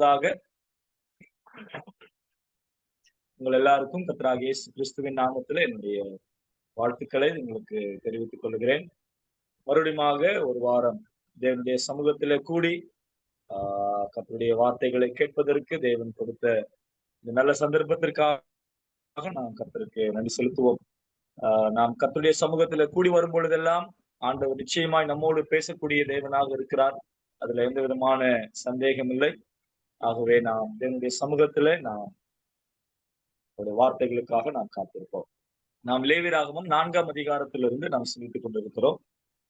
முதலாவதாக உங்கள் எல்லாருக்கும் கர்த்தராகிய இயேசு கிறிஸ்துவின் நாமத்திலே என்னுடைய வாழ்த்துக்களை உங்களுக்கு தெரிவித்துக் கொள்கிறேன். மறுபடியும் ஒரு வாரம் தேவனுடைய சமூகத்திலே கூடி கர்த்தருடைய வார்த்தைகளை கேட்பதற்கு தேவன் கொடுத்த இந்த நல்ல சந்தர்ப்பத்திற்காக நாம் கர்த்தருக்கு நன்றி செலுத்துவோம். நாம் கர்த்தருடைய சமூகத்திலே கூடி வரும் பொழுதெல்லாம் ஆண்டவர் நிச்சயமாய் நம்மோடு பேசக்கூடிய தேவனாக இருக்கிறார். அதுல எந்த விதமான சந்தேகம் இல்லை. ஆகவே நாம் தேவனுடைய சமூகத்திலே நாம் வார்த்தைகளுக்காக நாம் காத்திருப்போம். நாம் லேவியராகமம் 4ஆம் அதிகாரத்திலிருந்து நாம் சிந்தித்துக் கொண்டிருக்கிறோம்.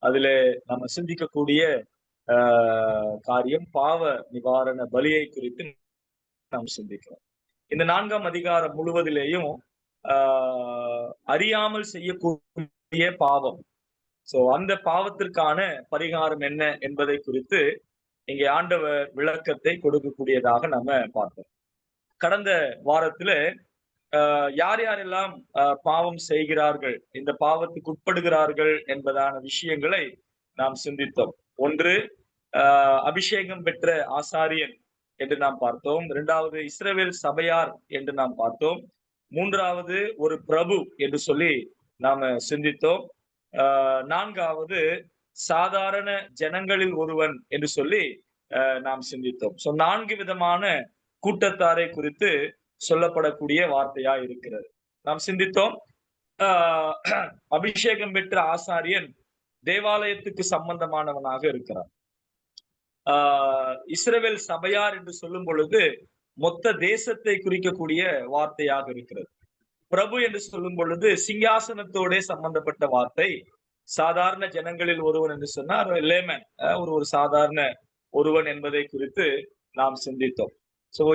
அதிலே நம்ம சிந்திக்கக்கூடிய காரியம் பாவ நிவாரண பலியை குறித்து நாம் சிந்திக்கிறோம். இந்த 4ஆம் அதிகாரம் முழுவதிலேயும் அறியாமல் செய்யக்கூடிய பாவம், அந்த பாவத்திற்கான பரிகாரம் என்ன என்பதை குறித்து இங்கே ஆண்டவர் விளக்கத்தை கொடுக்கக்கூடியதாக நம்ம பார்த்தோம். கடந்த வாரத்துல யார் யாரெல்லாம் பாவம் செய்கிறார்கள், இந்த பாவத்துக்கு உட்படுகிறார்கள் என்பதான விஷயங்களை நாம் சிந்தித்தோம். ஒன்று, அபிஷேகம் பெற்ற ஆசாரியன் என்று நாம் பார்த்தோம். இரண்டாவது, இஸ்ரவேல் சபையார் என்று நாம் பார்த்தோம். மூன்றாவது, ஒரு பிரபு என்று சொல்லி நாம சிந்தித்தோம். நான்காவது, சாதாரண ஜனங்களில் ஒருவன் என்று சொல்லி நாம் சிந்தித்தோம். 4 விதமான கூட்டத்தாரை குறித்து சொல்லப்படக்கூடிய வார்த்தையா இருக்கிறது. நாம் சிந்தித்தோம். அபிஷேகம் பெற்ற ஆசாரியன் தேவாலயத்துக்கு சம்பந்தமானவனாக இருக்கிறார். இஸ்ரவேல் சபையார் என்று சொல்லும் பொழுது மொத்த தேசத்தை குறிக்கக்கூடிய வார்த்தையாக இருக்கிறது. பிரபு என்று சொல்லும் பொழுது சிங்காசனத்தோட சம்பந்தப்பட்ட வார்த்தை. சாதாரண ஜனங்களில் ஒருவன் என்று சொன்னார் லேமன், ஒரு சாதாரண ஒருவன் என்பதை குறித்து நாம் சிந்தித்தோம்.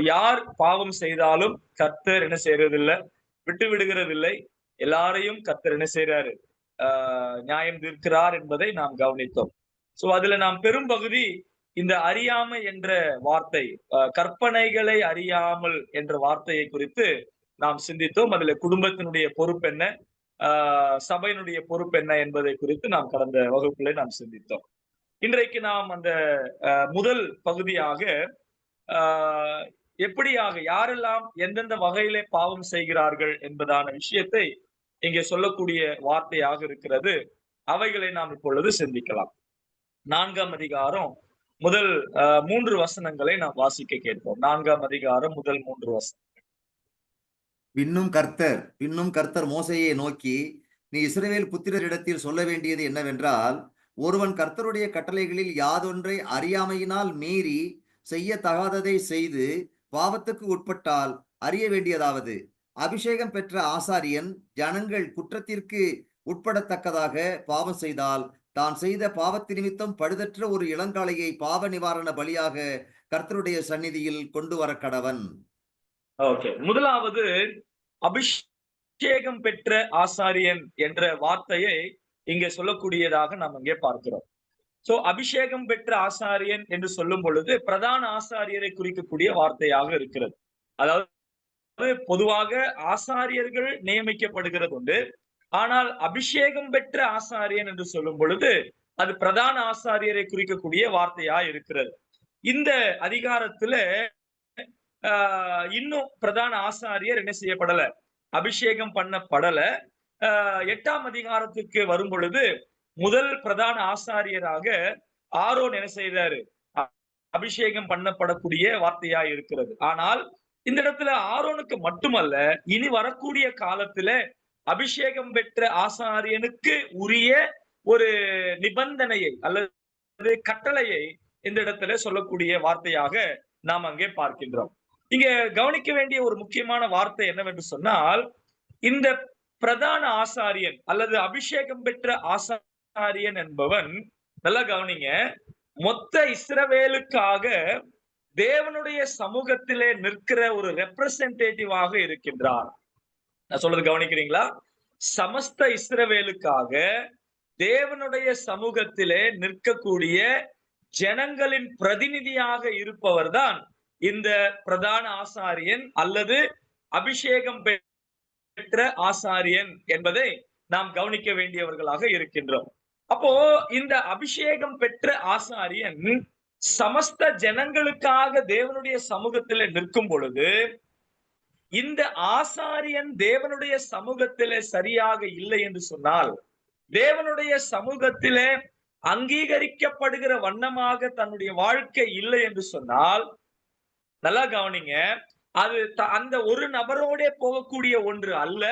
யார் பாவம் செய்தாலும் கர்த்தர் என்ன செய்யறதில்லை, விட்டு விடுகிறதில்லை. எல்லாரையும் கர்த்தர் என்ன செய்யறாரு, நியாயம் தீர்க்கிறார் என்பதை நாம் கவனித்தோம். அதுல நாம் பெரும்பகுதி இந்த அறியாமை என்ற வார்த்தை, கற்பனைகளை அறியாமல் என்ற வார்த்தையை குறித்து நாம் சிந்தித்தோம். அதுல குடும்பத்தினுடைய பொறுப்பு என்ன, சபையினுடைய பொறுப்பு என்ன என்பதை குறித்து நாம் கடந்த வகுப்பிலே நாம் சிந்தித்தோம். இன்றைக்கு நாம் அந்த முதல் பகுதியாக எப்படியாக யாரெல்லாம் எந்தெந்த வகையிலே பாவம் செய்கிறார்கள் என்பதான விஷயத்தை இங்கே சொல்லக்கூடிய வார்த்தையாக இருக்கிறது. அவைகளை நாம் இப்பொழுது சிந்திக்கலாம். 4ஆம் அதிகாரம் முதல் 3 வசனங்களை நாம் வாசிக்க கேட்போம். 4ஆம் அதிகாரம் முதல் 3 வசனம். பின்னும் கர்த்தர் மோசேயை நோக்கி, நீ இஸ்ரவேல் புத்திரரிடத்தில் சொல்ல வேண்டியது என்னவென்றால், ஒருவன் கர்த்தருடைய கட்டளைகளில் யாதொன்றை அறியாமையினால் மீறி செய்ய தகாததை செய்து பாவத்துக்கு உட்பட்டால் அறிய வேண்டியதாவது, அபிஷேகம் பெற்ற ஆசாரியன் ஜனங்கள் குற்றத்திற்கு உட்படத்தக்கதாக பாவம் செய்தால் தான் செய்த பாவத்து நிமித்தம் பழுதற்ற ஒரு இளங்காளையை பாவ நிவாரண பலியாக கர்த்தருடைய சந்நிதியில் கொண்டு வர கடவன். முதலாவது அபிஷேகம் பெற்ற ஆசாரியன் என்ற வார்த்தையை இங்கே சொல்லக்கூடியதாக நாம் இங்கே பார்க்கிறோம். அபிஷேகம் பெற்ற ஆசாரியன் என்று சொல்லும் பொழுது பிரதான ஆசாரியரை குறிக்கக்கூடிய வார்த்தையாக இருக்கிறது. அதாவது பொதுவாக ஆசாரியர்கள் நியமிக்கப்படுகிறது உண்டு. ஆனால் அபிஷேகம் பெற்ற ஆசாரியன் என்று சொல்லும் பொழுது அது பிரதான ஆசாரியரை குறிக்கக்கூடிய வார்த்தையா இருக்கிறது. இந்த அதிகாரத்துல இன்னும் பிரதான ஆசாரியர் என்ன செய்யப்படல, அபிஷேகம் பண்ணப்படல. 8ஆம் அதிகாரத்துக்கு வரும் பொழுது முதல் பிரதான ஆசாரியராக ஆரோன் என்ன செய்தாரு, அபிஷேகம் பண்ணப்படக்கூடிய வார்த்தையா இருக்கிறது. ஆனால் இந்த இடத்துல ஆரோனுக்கு மட்டுமல்ல, இனி வரக்கூடிய காலத்துல அபிஷேகம் பெற்ற ஆசாரியனுக்கு உரிய ஒரு நிபந்தனையை அல்லது கட்டளையை இந்த இடத்துல சொல்லக்கூடிய வார்த்தையாக நாம் அங்கே பார்க்கின்றோம். இங்க கவனிக்க வேண்டிய ஒரு முக்கியமான வார்த்தை என்னவென்று சொன்னால், இந்த பிரதான ஆசாரியன் அல்லது அபிஷேகம் பெற்ற ஆசாரியன் என்பவன், நல்லா கவனிங்க, மொத்த இஸ்ரவேலுக்காக தேவனுடைய சமூகத்திலே நிற்கிற ஒரு ரெப்ரசன்டேட்டிவாக இருக்கின்றார். நான் சொல்றது கவனிக்கிறீங்களா? சமஸ்த இஸ்ரவேலுக்காக தேவனுடைய சமூகத்திலே நிற்கக்கூடிய ஜனங்களின் பிரதிநிதியாக இருப்பவர் தான் இந்த பிரதான ஆசாரியன் அல்லது அபிஷேகம் பெற்ற ஆசாரியன் என்பதை நாம் கவனிக்க வேண்டியவர்களாக இருக்கின்றோம். அப்போ இந்த அபிஷேகம் பெற்ற ஆசாரியன் சமஸ்த ஜனங்களுக்காக தேவனுடைய சமூகத்திலே நிற்கும் பொழுது இந்த ஆசாரியன் தேவனுடைய சமூகத்திலே சரியாக இல்லை என்று சொன்னால், தேவனுடைய சமூகத்திலே அங்கீகரிக்கப்படுகிற வண்ணமாக தன்னுடைய வாழ்க்கை இல்லை என்று சொன்னால், நல்லா கவனிங்க, அது அந்த ஒரு நபரோட போகக்கூடிய ஒன்று அல்ல,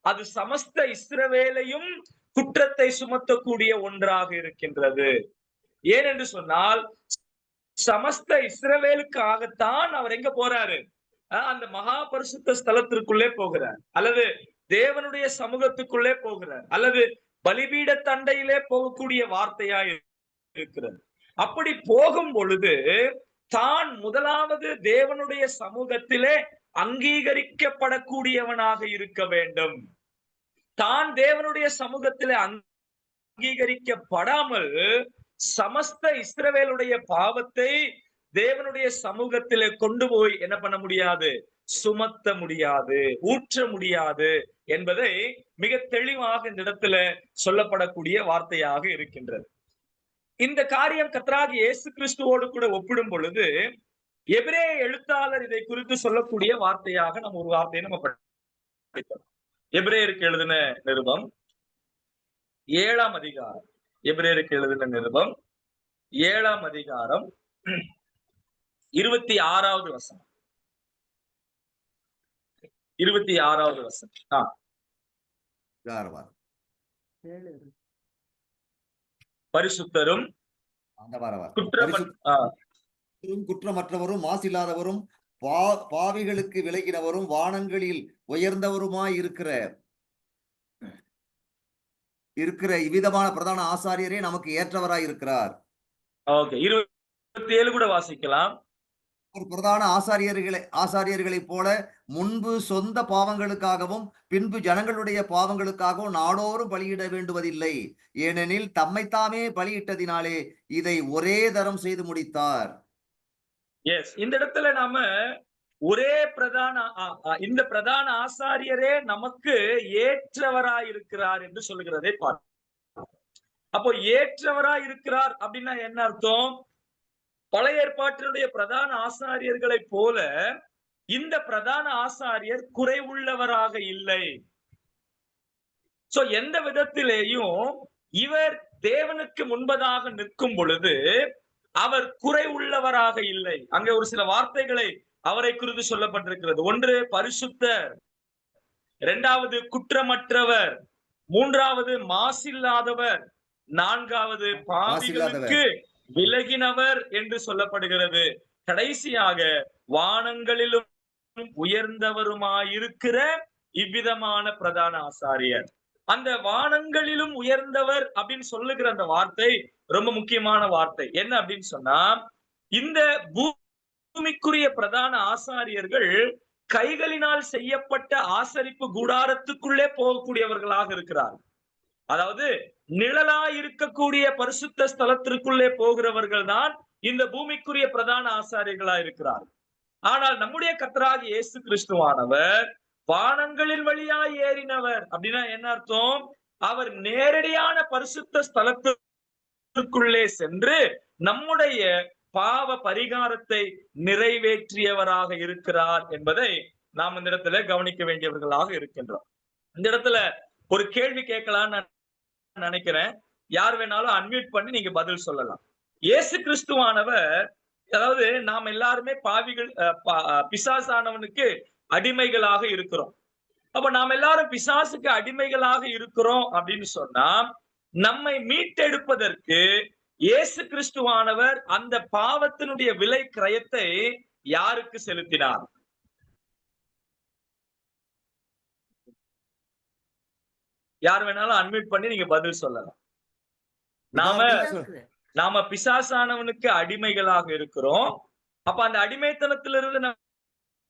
அது சமஸ்த இஸ்ரவேலையும் குற்றத்தை சுமத்தக்கூடிய ஒன்றாக இருக்கின்றது. ஏனென்று சொன்னால், சமஸ்த இஸ்ரவேலுக்காகத்தான் அவர் எங்க போறாரு? அந்த மகா பரிசுத்த ஸ்தலத்திற்குள்ளே போகிறார், அல்லது தேவனுடைய சமூகத்துக்குள்ளே போகிறார், அல்லது பலிபீட தண்டையிலே போகக்கூடிய வார்த்தையா இருக்கிறது. அப்படி போகும் பொழுது தான் முதலாவது தேவனுடைய சமூகத்திலே அங்கீகரிக்கப்படக்கூடியவனாக இருக்க வேண்டும். தான் தேவனுடைய சமூகத்திலே அங்கீகரிக்கப்படாமல் சமஸ்த இஸ்ரவேலுடைய பாவத்தை தேவனுடைய சமூகத்திலே கொண்டு போய் என்ன பண்ண முடியாது? சுமத்த முடியாது, ஊற்ற முடியாது என்பதை மிக தெளிவாக இந்த இடத்துல சொல்லப்படக்கூடிய வார்த்தையாக இருக்கின்றது. இந்த காரியம் கர்த்தராகிய இயேசு கிறிஸ்துவோடு கூட ஒப்பிடும் பொழுது எபிரேய எழுத்தாளர் இதை குறித்து சொல்லக்கூடிய வார்த்தையாக நம்ம ஒரு வார்த்தையை நம்ம படித்தோம். எபிரேயருக்கு எழுதின நிருபம் 7ஆம் அதிகாரம், எபிரேயருக்கு எழுதின நிருபம் 7ஆம் அதிகாரம் 26வது வசனம். 26வது வசனம். பரிசுத்தரும் குற்றமற்றவரும் மாசில்லாதவரும் பாவிகளுக்கு விலகினவரும் வானங்களில் உயர்ந்தவருமாய் இருக்கிற இவ்விதமான பிரதான ஆசாரியரே நமக்கு ஏற்றவராய் இருக்கிறார். 27 கூட வாசிக்கலாம். ஒரு பிரதான ஆசாரியர்களைப் போல முன்பு சொந்த பாவங்களுக்காகவும் பின்பு ஜனங்களுடைய பாவங்களுக்காகவும் நாடோறும் பலியிட வேண்டுவதில்லை, ஏனெனில் தம்மைத்தாமே பலியிட்டதினாலே இதை ஒரே தரம் செய்து முடித்தார். இந்த இடத்துல நாம ஒரே இந்த பிரதான ஆசாரியரே நமக்கு ஏற்றவராய் இருக்கிறார் என்று சொல்லுகிறதை பார்க்கிறோம். அப்போ ஏற்றவராய் இருக்கிறார் அப்படின்னா என்ன அர்த்தம்? பழைய ஏற்பாட்டினுடைய பிரதான ஆசாரியர்களை போல இந்த பிரதான ஆசாரியர் குறைவுள்ளவராக இல்லை. சோ எந்த விதத்திலேயும் இவர் தேவனுக்கு முன்பதாக நிற்கும் பொழுது அவர் குறைவுள்ளவராக இல்லை. அங்கே ஒரு சில வார்த்தைகளை அவரை குறித்து சொல்லப்பட்டிருக்கிறது. ஒன்று பரிசுத்தர், இரண்டாவது குற்றமற்றவர், மூன்றாவது மாசில்லாதவர், நான்காவது பாவிகளுக்கு விலகினவர் என்று சொல்லப்படுகிறது. கடைசியாக வானங்களிலும் உயர்ந்தவருமாயிருக்கிற இவ்விதமான பிரதான ஆசாரியர். அந்த வானங்களிலும் உயர்ந்தவர் அப்படின்னு சொல்லுகிற அந்த வார்த்தை ரொம்ப முக்கியமான வார்த்தை. என்ன அப்படின்னு சொன்னா, இந்த பூமிக்குரிய பிரதான ஆசாரியர்கள் கைகளினால் செய்யப்பட்ட ஆசரிப்பு கூடாரத்துக்குள்ளே போகக்கூடியவர்களாக இருக்கிறார். அதாவது நிழலா இருக்கக்கூடிய பரிசுத்த ஸ்தலத்திற்குள்ளே போகிறவர்கள் தான் இந்த பூமிக்குரிய பிரதான ஆசாரியர்களா இருக்கிறார். ஆனால் நம்முடைய கர்த்தராகிய இயேசு கிறிஸ்துவானவர் வானங்களின் வழியாய் ஏறினவர். அப்படின்னா என்ன அர்த்தம்? அவர் நேரடியான பரிசுத்த ஸ்தலத்திற்குள்ளே சென்று நம்முடைய பாவ பரிகாரத்தை நிறைவேற்றியவராக இருக்கிறார் என்பதை நாம் இந்த இடத்துல கவனிக்க வேண்டியவர்களாக இருக்கின்றோம். இந்த இடத்துல ஒரு கேள்வி கேட்கலாம்னு நினைக்கிறேன். யார் வேணாலும் அன்மியூட் பண்ணி நீங்க பதில் சொல்லலாம். இயேசு கிறிஸ்துவானவர், அதாவது நாம் எல்லாருமே பாவிகள், பிசாசானவனுக்கு அடிமைகளாக இருக்கிறோம். அப்ப நாம் எல்லாரும் பிசாசுக்கு அடிமைகளாக இருக்கிறோம் அப்படின்னு சொன்னா, நம்மை மீட்டெடுப்பதற்கு இயேசு கிறிஸ்துவானவர் அந்த பாவத்தினுடைய விலை கிரயத்தை யாருக்கு செலுத்தினார்? யார் வேணாலும் அன்மியூட் பண்ணி நீங்க பதில் சொல்லலாம். நாம பிசாசானவனுக்கு அடிமைகளாக இருக்கிறோம். அப்ப அந்த அடிமைத்தனத்திலிருந்து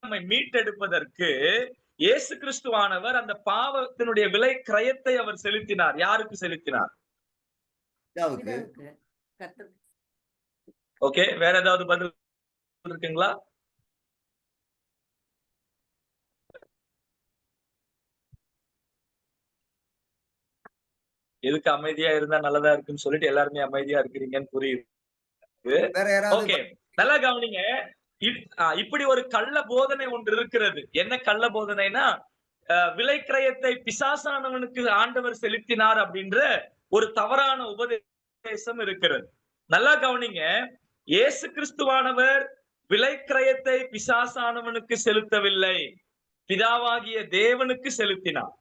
நம்மை மீட்டெடுப்பதற்கு இயேசு கிறிஸ்துவானவர் அந்த பாவத்தினுடைய விலை கிரயத்தை அவர் செலுத்தினார். யாருக்கு செலுத்தினார்? ஓகே, வேற ஏதாவது பதில் இருக்குங்களா? எதுக்கு அமைதியா இருந்தா நல்லதா இருக்குன்னு சொல்லிட்டு எல்லாருமே அமைதியா இருக்கிறீங்கன்னு புரியுது. வேற யாராவது ஓகே, நல்லா கவனிங்க. இப்படி ஒரு கள்ள போதனை ஒன்று இருக்கிறது. என்ன கள்ள போதனைனா, விலைக்கிரயத்தை பிசாசானவனுக்கு ஆண்டவர் செலுத்தினார் அப்படின்ற ஒரு தவறான உபதேசம் இருக்கிறது. நல்லா கவனிங்க. இயேசு கிறிஸ்துவானவர் விலைக்கிரயத்தை பிசாசானவனுக்கு செலுத்தவில்லை, பிதாவாகிய தேவனுக்கு செலுத்தினார்.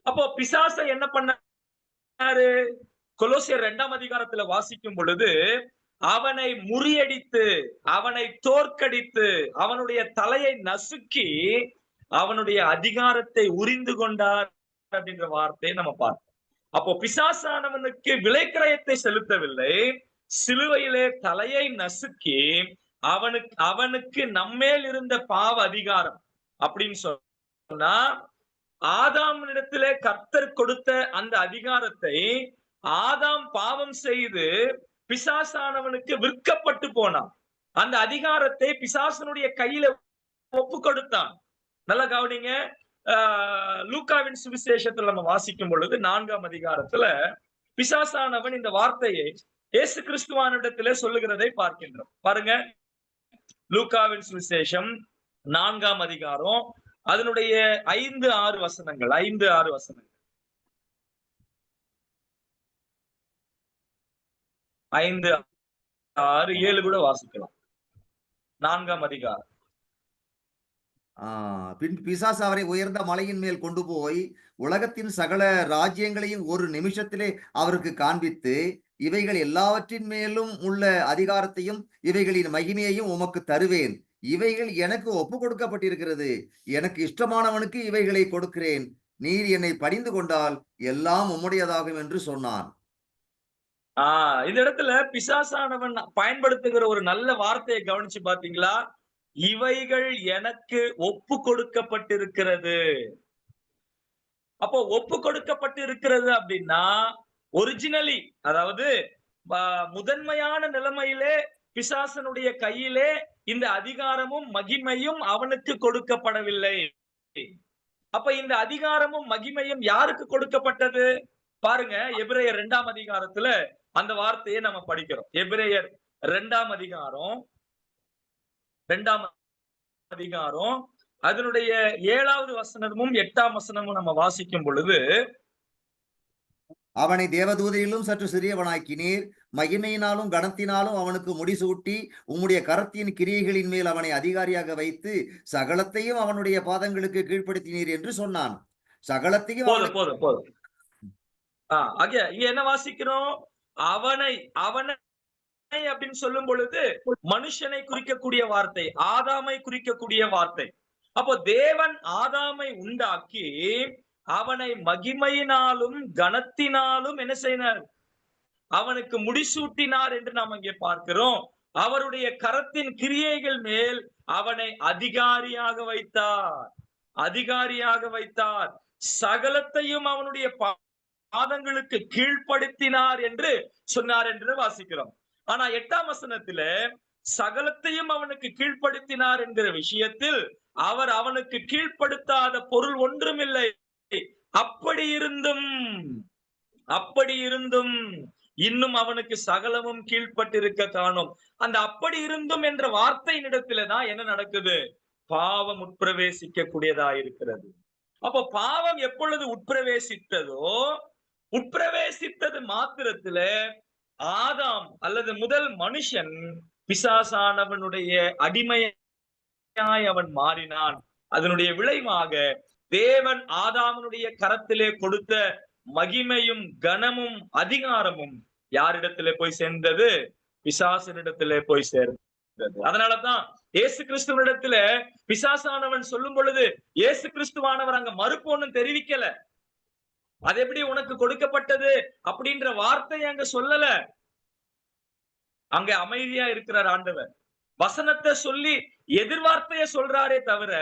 அப்போ பிசாசை என்ன பண்ணாரு? கொலோசியர் 2ஆம் அதிகாரத்துல வாசிக்கும் பொழுது, அவனை முறியடித்து, அவனை தோற்கடித்து, அவனுடைய தலையை நசுக்கி, அவனுடைய அதிகாரத்தை உரிந்து கொண்டார் அப்படின்ற வார்த்தையை நம்ம பார்ப்போம். அப்போ பிசாசானவனுக்கு விலைக்கிரயத்தை செலுத்தவில்லை, சிலுவையிலே தலையை நசுக்கி அவனுக்கு நம்மேல் இருந்த பாவ அதிகாரம் அப்படின்னு சொன்னா, ஆதாமினிடத்திலே கர்த்தர் கொடுத்த அந்த அதிகாரத்தை ஆதாம் பாவம் செய்து பிசாசானவனுக்கு விற்கப்பட்டு போனான். அந்த அதிகாரத்தை பிசாசனுடைய கையில ஒப்பு கொடுத்தான். நல்லா கவனிங்க. லூக்காவின் சுவிசேஷத்துல நம்ம வாசிக்கும் பொழுது 4ஆம் அதிகாரத்துல பிசாசானவன் இந்த வார்த்தையை இயேசு கிறிஸ்துவானிடத்திலே சொல்லுகிறதை பார்க்கின்றோம். பாருங்க, லூக்காவின் சுவிசேஷம் 4ஆம் அதிகாரம் அதனுடைய 5-6 வசனங்கள். 5-6 வசனங்கள். 5, 6, 7 கூட வாசிக்கலாம். 4ஆம் அதிகாரம். பின் பிசாசு அவரை உயர்ந்த மலையின் மேல் கொண்டு போய் உலகத்தின் சகல ராஜ்யங்களையும் ஒரு நிமிஷத்திலே அவருக்கு காண்பித்து, இவைகள் எல்லாவற்றின் மேலும் உள்ள அதிகாரத்தையும் இவைகளின் மகிமையையும் உமக்கு தருவேன். இவைகள் எனக்கு ஒப்பு கொடுக்கப்பட்டிருக்கிறது. எனக்கு இஷ்டமானவனுக்கு இவைகளை கொடுக்கிறேன். நீர் என்னை பணிந்து கொண்டால் எல்லாம் உம்முடையதாகும் என்று சொன்னான். இந்த இடத்துல பிசாசானவன் பயன்படுத்துகிற ஒரு நல்ல வார்த்தையை கவனிச்சு பாத்தீங்களா? இவைகள் எனக்கு ஒப்பு கொடுக்கப்பட்டிருக்கிறது. அப்போ ஒப்பு கொடுக்கப்பட்டிருக்கிறது அப்படின்னா, ஒரிஜினலி, அதாவது முதன்மையான நிலைமையிலே பிசாசனுடைய கையிலே இந்த அதிகாரமும் மகிமையும் அவனுக்கு கொடுக்கப்படவில்லை. அப்ப இந்த அதிகாரமும் மகிமையும் யாருக்கு கொடுக்கப்பட்டது? பாருங்க, எபிரேயர் 2ஆம் அதிகாரத்துல அந்த வார்த்தையை நம்ம படிக்கிறோம். எபிரேயர் 2ஆம் அதிகாரம் அதனுடைய 7வது வசனமும் 8ஆம் வசனமும் நம்ம வாசிக்கும் பொழுது, அவனை தேவதூதையிலும் சற்று சிறியவனாக்கினீர், மகிமையினாலும் கனத்தினாலும் அவனுக்கு முடிசூட்டி உம்முடைய கரத்தின் கிரியைகளின் மேல் அவனை அதிகாரியாக வைத்து சகலத்தையும் அவனுடைய பாதங்களுக்கு கீழ்ப்படுத்தினீர் என்று சொன்னான். சகலத்தையும் போதும். இங்க என்ன வாசிக்கிறோம்? அவனை அப்படின்னு சொல்லும் பொழுது மனுஷனை குறிக்கக்கூடிய வார்த்தை, ஆதாமை குறிக்கக்கூடிய வார்த்தை. அப்போ தேவன் ஆதாமை உண்டாக்கி அவனை மகிமையினாலும் கனத்தினாலும் என்ன செய்தார்? அவனுக்கு முடிசூட்டினார் என்று நாம் இங்கே பார்க்கிறோம். அவருடைய கரத்தின் கிரியைகள் மேல் அவனை அதிகாரியாக வைத்தார். சகலத்தையும் அவனுடைய பாதங்களுக்கு கீழ்ப்படுத்தினார் என்று சொன்னார் என்று வாசிக்கிறோம். ஆனா 8ஆம் வசனத்துல சகலத்தையும் அவனுக்கு கீழ்ப்படுத்தினார் என்கிற விஷயத்தில் அவர் அவனுக்கு கீழ்ப்படுத்தாத பொருள் ஒன்றுமில்லை. அப்படி இருந்தும் இன்னும் அவனுக்கு சகலமும் கீழ்ப்பட்டிருக்க காணும். அந்த அப்படி இருந்தும் என்ற வார்த்தையின் இடத்துலதான் என்ன நடக்குது? பாவம் உட்பிரவேசிக்க கூடியதா இருக்கிறது. அப்ப பாவம் எப்பொழுது உட்பிரவேசித்தது மாத்திரத்துல ஆதாம் அல்லது முதல் மனுஷன் பிசாசானவனுடைய அடிமையாய் அவன் மாறினான். அதனுடைய விளைவாக தேவன் ஆதாமனுடைய கரத்திலே கொடுத்த மகிமையும் கனமும் அதிகாரமும் யாரிடத்திலே போய் சேர்ந்தது? பிசாசனிடத்திலே போய் சேர்ந்தது. அதனாலதான் இயேசு கிறிஸ்துவனிடத்துல பிசாசானவன் சொல்லும் பொழுது இயேசு கிறிஸ்துவானவர் அங்க மறுப்பு ஒண்ணும் தெரிவிக்கல. அது எப்படி உனக்கு கொடுக்கப்பட்டது அப்படின்ற வார்த்தையை அங்க சொல்லல. அங்க அமைதியா இருக்கிறார் ஆண்டவர். வசனத்தை சொல்லி எதிர்வார்த்தைய சொல்றாரே தவிர,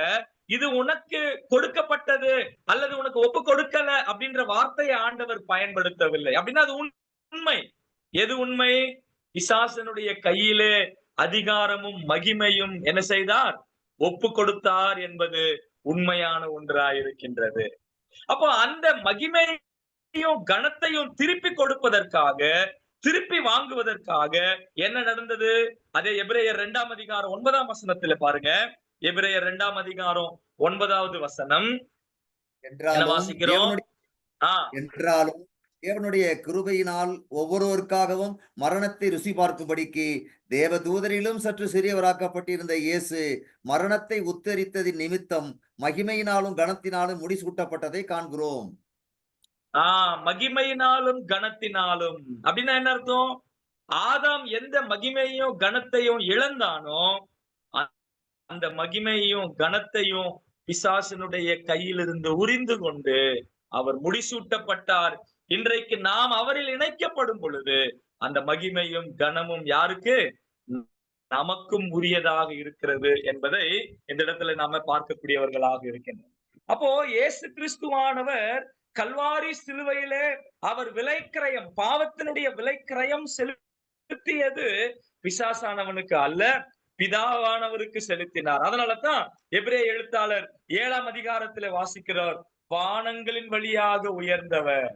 இது உனக்கு கொடுக்கப்பட்டது அல்லது உனக்கு ஒப்பு கொடுக்கல அப்படின்ற வார்த்தையை ஆண்டவர் பயன்படுத்தவில்லை. அப்படின்னா அது உண்மை. எது உண்மை? பிசாசனுடைய கையிலே அதிகாரமும் மகிமையும் என்ன செய்தார்? ஒப்பு கொடுத்தார் என்பது உண்மையான ஒன்றாயிருக்கின்றது. அப்போ அந்த மகிமையும் கனத்தையும் திருப்பி கொடுப்பதற்காக திருப்பி வாங்குவதற்காக என்ன நடந்தது? அதே எபிரேயர் 2ஆம் அதிகாரம் 9ஆம் வசனத்துல பாருங்க. எபிரேயர் 2ஆம் அதிகாரம் 9வது வசனம் என்ன வாசிக்கிறோம்? என்றாலும் தேவனுடைய கிருபையினால் ஒவ்வொருவருக்காகவும் மரணத்தை ருசி பார்க்கும்படிக்கு தேவதூதரிலும் சற்று சிறியவராக்கப்பட்டிருந்த இயேசு மரணத்தை உத்தரித்ததின் நிமித்தம் மகிமையினாலும் கனத்தினாலும் முடிசூட்டப்பட்டதை காண்கிறோம். மகிமையினாலும் கனத்தினாலும் அப்படின்னா என்ன அர்த்தம்? ஆதாம் எந்த மகிமையும் கனத்தையும் இழந்தானோ அந்த மகிமையும் கனத்தையும் பிசாசனுடைய கையிலிருந்து உரிந்து கொண்டு அவர் முடிசூட்டப்பட்டார். இன்றைக்கு நாம் அவரில் இணைக்கப்படும் பொழுது அந்த மகிமையும் கனமும் யாருக்கு? நமக்கும் உரியதாக இருக்கிறது என்பதை இந்த இடத்துல நாம பார்க்கக்கூடியவர்களாக இருக்கின்றோம். அப்போ இயேசு கிறிஸ்துவானவர் கல்வாரி சிலுவையிலே அவர் விலைக்கிரயம், பாவத்தினுடைய விலைக்கிரயம் செலுத்தியது பிசாசானவனுக்கு அல்ல, பிதாவானவருக்கு செலுத்தினார். அதனாலதான் எபிரேய எழுத்தாளர் 7ஆம் அதிகாரத்திலே வாசிக்கிறார், வானங்களின் வழியாக உயர்ந்தவர்.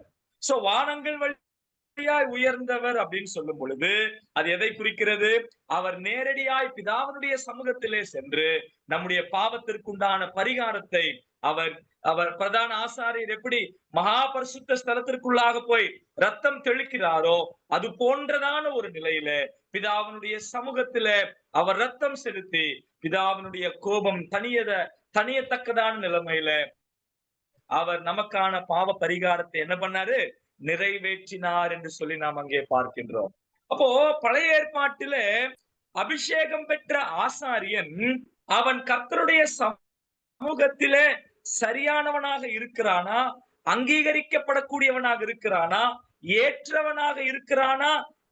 சோ வானங்கள் வழியாய் உயர்ந்தவர் அப்படின்னு சொல்லும் பொழுது அது எதை குறிக்கிறது? அவர் நேரடியாய் பிதாவினுடைய சமூகத்திலே சென்று நம்முடைய பாவத்திற்குண்டான பரிகாரத்தை அவர் பிரதான ஆசாரியர் எப்படி மகா பரிசுத்த ஸ்தலத்திற்குள்ளாக போய் ரத்தம் தெளிக்கிறாரோ அது போன்றதான ஒரு நிலையில பிதாவினுடைய சமூகத்தில அவர் ரத்தம் செலுத்தி பிதாவினுடைய கோபம் தனியத்தக்கதான நிலைமையில அவர் நமக்கான பாவ பரிகாரத்தை என்ன பண்ணாரு? நிறைவேற்றினார் என்று சொல்லி நாம் அங்கே பார்க்கின்றோம். அப்போ பழைய ஏற்பாட்டிலே அபிஷேகம் பெற்ற ஆசாரியன் அவன் கர்த்தருடைய சமூகத்திலே சரியானவனாக இருக்கிறானா, அங்கீகரிக்கப்படக்கூடியவனாக இருக்கிறானா, ஏற்றவனாக இருக்கிறானா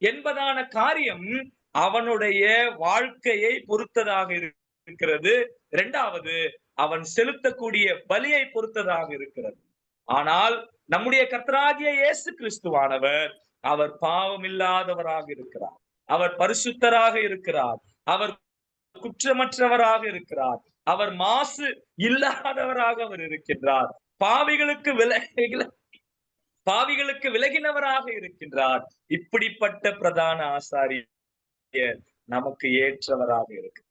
என்பதான காரியம் அவனுடைய வாழ்க்கையை பொறுத்ததாக இருக்கிறது. இரண்டாவது, அவன் செலுத்தக்கூடிய பலியை பொறுத்ததாக இருக்கிறது. ஆனால் நம்முடைய கர்த்தராகிய இயேசு கிறிஸ்துவானவர் அவர் பாவம் இல்லாதவராக இருக்கிறார், அவர் பரிசுத்தராக இருக்கிறார், அவர் குற்றமற்றவராக இருக்கிறார், அவர் மாசு இல்லாதவராக அவர் இருக்கின்றார், பாவிகளுக்கு விலகினவராக இருக்கின்றார். இப்படிப்பட்ட பிரதான ஆசாரியர் நமக்கு ஏற்றவராக இருக்கு.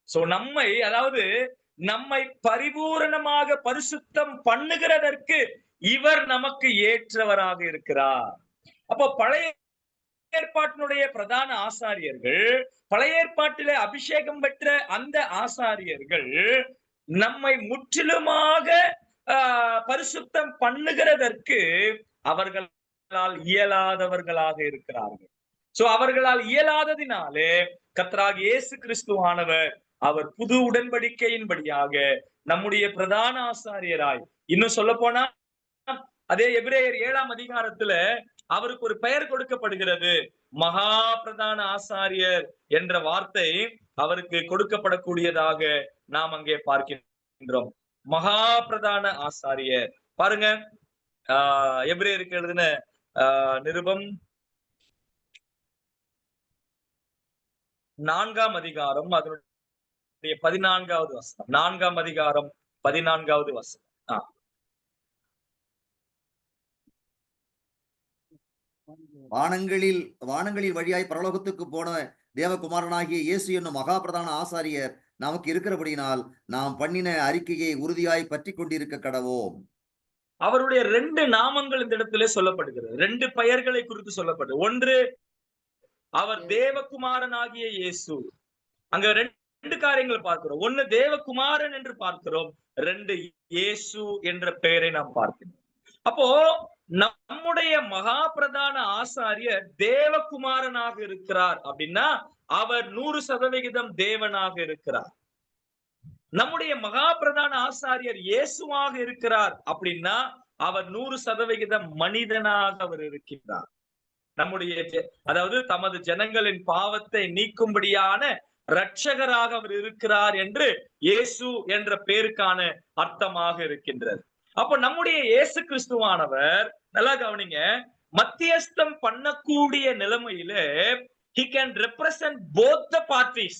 சோ நம்மை பரிபூரணமாக பரிசுத்தம் பண்ணுகிறதற்கு இவர் நமக்கு ஏற்றவராக இருக்கிறார். அப்போ பழைய ஏற்பாட்டினுடைய பிரதான ஆசாரியர்கள், பழைய ஏற்பாட்டிலே அபிஷேகம் பெற்ற அந்த ஆசாரியர்கள் நம்மை முற்றிலுமாக பரிசுத்தம் பண்ணுகிறதற்கு அவர்களால் இயலாதவர்களாக இருக்கிறார்கள். சோ அவர்களால் இயலாததினாலே கர்த்தராகிய இயேசு கிறிஸ்துவானவர் அவர் புது உடன்படிக்கையின்படியாக நம்முடைய பிரதான ஆசாரியராய், இன்னும் சொல்ல போனா அதே எபிரேயர் 7ஆம் அதிகாரத்துல அவருக்கு ஒரு பெயர் கொடுக்கப்படுகிறது, மகா பிரதான ஆசாரியர் என்ற வார்த்தை அவருக்கு கொடுக்கப்படக்கூடியதாக நாம் அங்கே பார்க்கின்றோம். மகா பிரதான ஆசாரியர் பாருங்க, எபிரேயருக்கு எழுதின நிருபம் 4ஆம் அதிகாரம் அதனுடைய 14வது வசனம். 4ஆம் அதிகாரம் 14வது வசனம். வானங்களில் வழியாய் பரலோகத்துக்கு போன தேவகுமாரனாகிய இயேசு என்னும் மகா பிரதான ஆசாரியர் நமக்கு இருக்கிறபடியினால் நாம் பண்ணின அறிக்கையை உறுதியாய் பற்றி கொண்டிருக்க கடவோம். அவருடைய 2 நாமங்கள் இந்த இடத்திலே சொல்லப்படுகிறது, 2 பெயர்களை குறித்து சொல்லப்படுது. ஒன்று, அவர் தேவகுமாரனாகிய இயேசு. அங்க 2 காரியங்கள் பார்க்கிறோம். ஒன்னு தேவகுமாரன் என்று பார்க்கிறோம், 2 இயேசு என்ற பெயரை நாம் பார்க்கிறோம். அப்போ நம்முடைய மகா பிரதான ஆசாரியர் தேவகுமாரனாக இருக்கிறார் அப்படின்னா அவர் 100% தேவனாக இருக்கிறார். நம்முடைய மகா பிரதான ஆசாரியர் இயேசுவாக இருக்கிறார் அப்படின்னா அவர் 100% மனிதனாக அவர் இருக்கின்றார். அதாவது தமது ஜனங்களின் பாவத்தை நீக்கும்படியான இரட்சகராக அவர் இருக்கிறார் என்று இயேசு என்ற பெயருக்கான அர்த்தமாக இருக்கின்றது. அப்ப நம்முடைய இயேசு கிறிஸ்துவானவர், நல்லா கவனிங்க, மத்தியஸ்தம் பண்ணக்கூடிய நிலைமையில he can represent both the parties.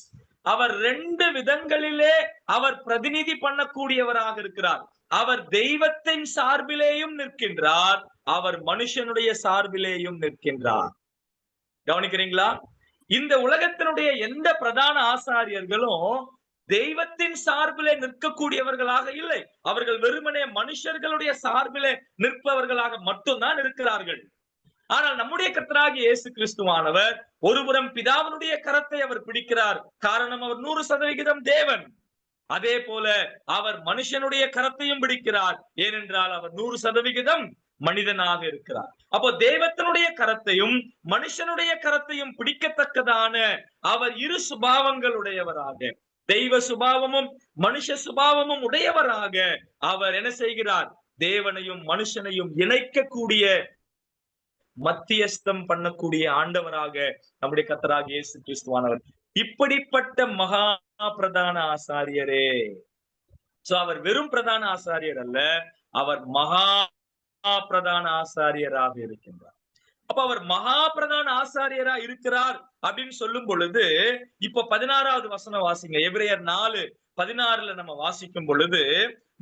அவர் 2 விதங்களிலே அவர் பிரதிநிதி பண்ணக்கூடியவராக இருக்கிறார். அவர் தெய்வத்தின் சார்பிலேயும் நிற்கின்றார், அவர் மனுஷனுடைய சார்பிலேயும் நிற்கின்றார். கவனிக்கிறீங்களா? இந்த உலகத்தினுடைய எந்த பிரதான ஆசாரியர்களும் தெய்வத்தின் சார்பிலே நிற்கக்கூடியவர்களாக இல்லை. அவர்கள் வெறுமனே மனுஷர்களுடைய சார்பிலே நிற்பவர்களாக மட்டும்தான் இருக்கிறார்கள். ஆனால் நம்முடைய கர்த்தராகிய இயேசு கிறிஸ்துவானவர் ஒருபுறம் பிதாவினுடைய கரத்தை அவர் பிடிக்கிறார். காரணம், அவர் 100% தேவன். அதே போல அவர் மனுஷனுடைய கரத்தையும் பிடிக்கிறார். ஏனென்றால் அவர் 100% மனிதனாக இருக்கிறார். அப்போ தெய்வத்தினுடைய கரத்தையும் மனுஷனுடைய கரத்தையும் பிடிக்கத்தக்கதான அவர் இரு சுபாவங்களுடையவராக, தெய்வ சுபாவமும் மனுஷ சுபாவமும் உடையவராக அவர் என்ன செய்கிறார்? தேவனையும் மனுஷனையும் இணைக்கக்கூடிய, மத்தியஸ்தம் பண்ணக்கூடிய ஆண்டவராக நம்முடைய கர்த்தராகிய இயேசு கிறிஸ்துவானவர். இப்படிப்பட்ட மகா பிரதான ஆசாரியரே. சோ அவர் வெறும் பிரதான ஆசாரியர் அல்ல, அவர் மகா பிரதான ஆசாரியராக இருக்கின்றார். அப்ப அவர் மகா பிரதான ஆசாரியரா இருக்கிறார் அப்படின்னு சொல்லும் பொழுது, இப்ப 16வது வசனம் வாசிங்க. எபிரேயர் 4:16 நம்ம வாசிக்கும் பொழுது,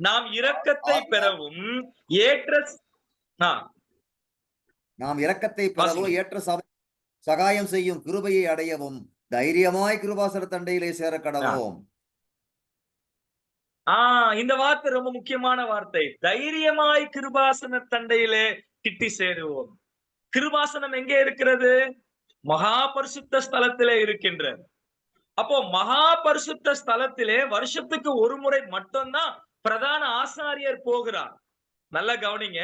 நாம் இரக்கத்தை பெறவும் ஏற்ற நாம் இரக்கத்தை பெறவோ ஏற்ற சகாயம் செய்யும் கிருபையை அடையவும் தைரியமாய் கிருபாசன தண்டையிலே சேர கடவோம். இந்த வார்த்தை ரொம்ப முக்கியமான வார்த்தை. தைரியமாய் கிருபாசன தண்டையிலே கிட்டி சேருவோம். கிருபாசனம் எங்கே இருக்கிறது? மகா பரிசுத்த ஸ்தலத்திலே இருக்கின்றது. அப்போ மகா பரிசுத்த ஸ்தலத்திலே வருஷத்துக்கு ஒரு முறை மட்டும்தான் பிரதான ஆசாரியர் போகிறார். நல்லா கவனிங்க.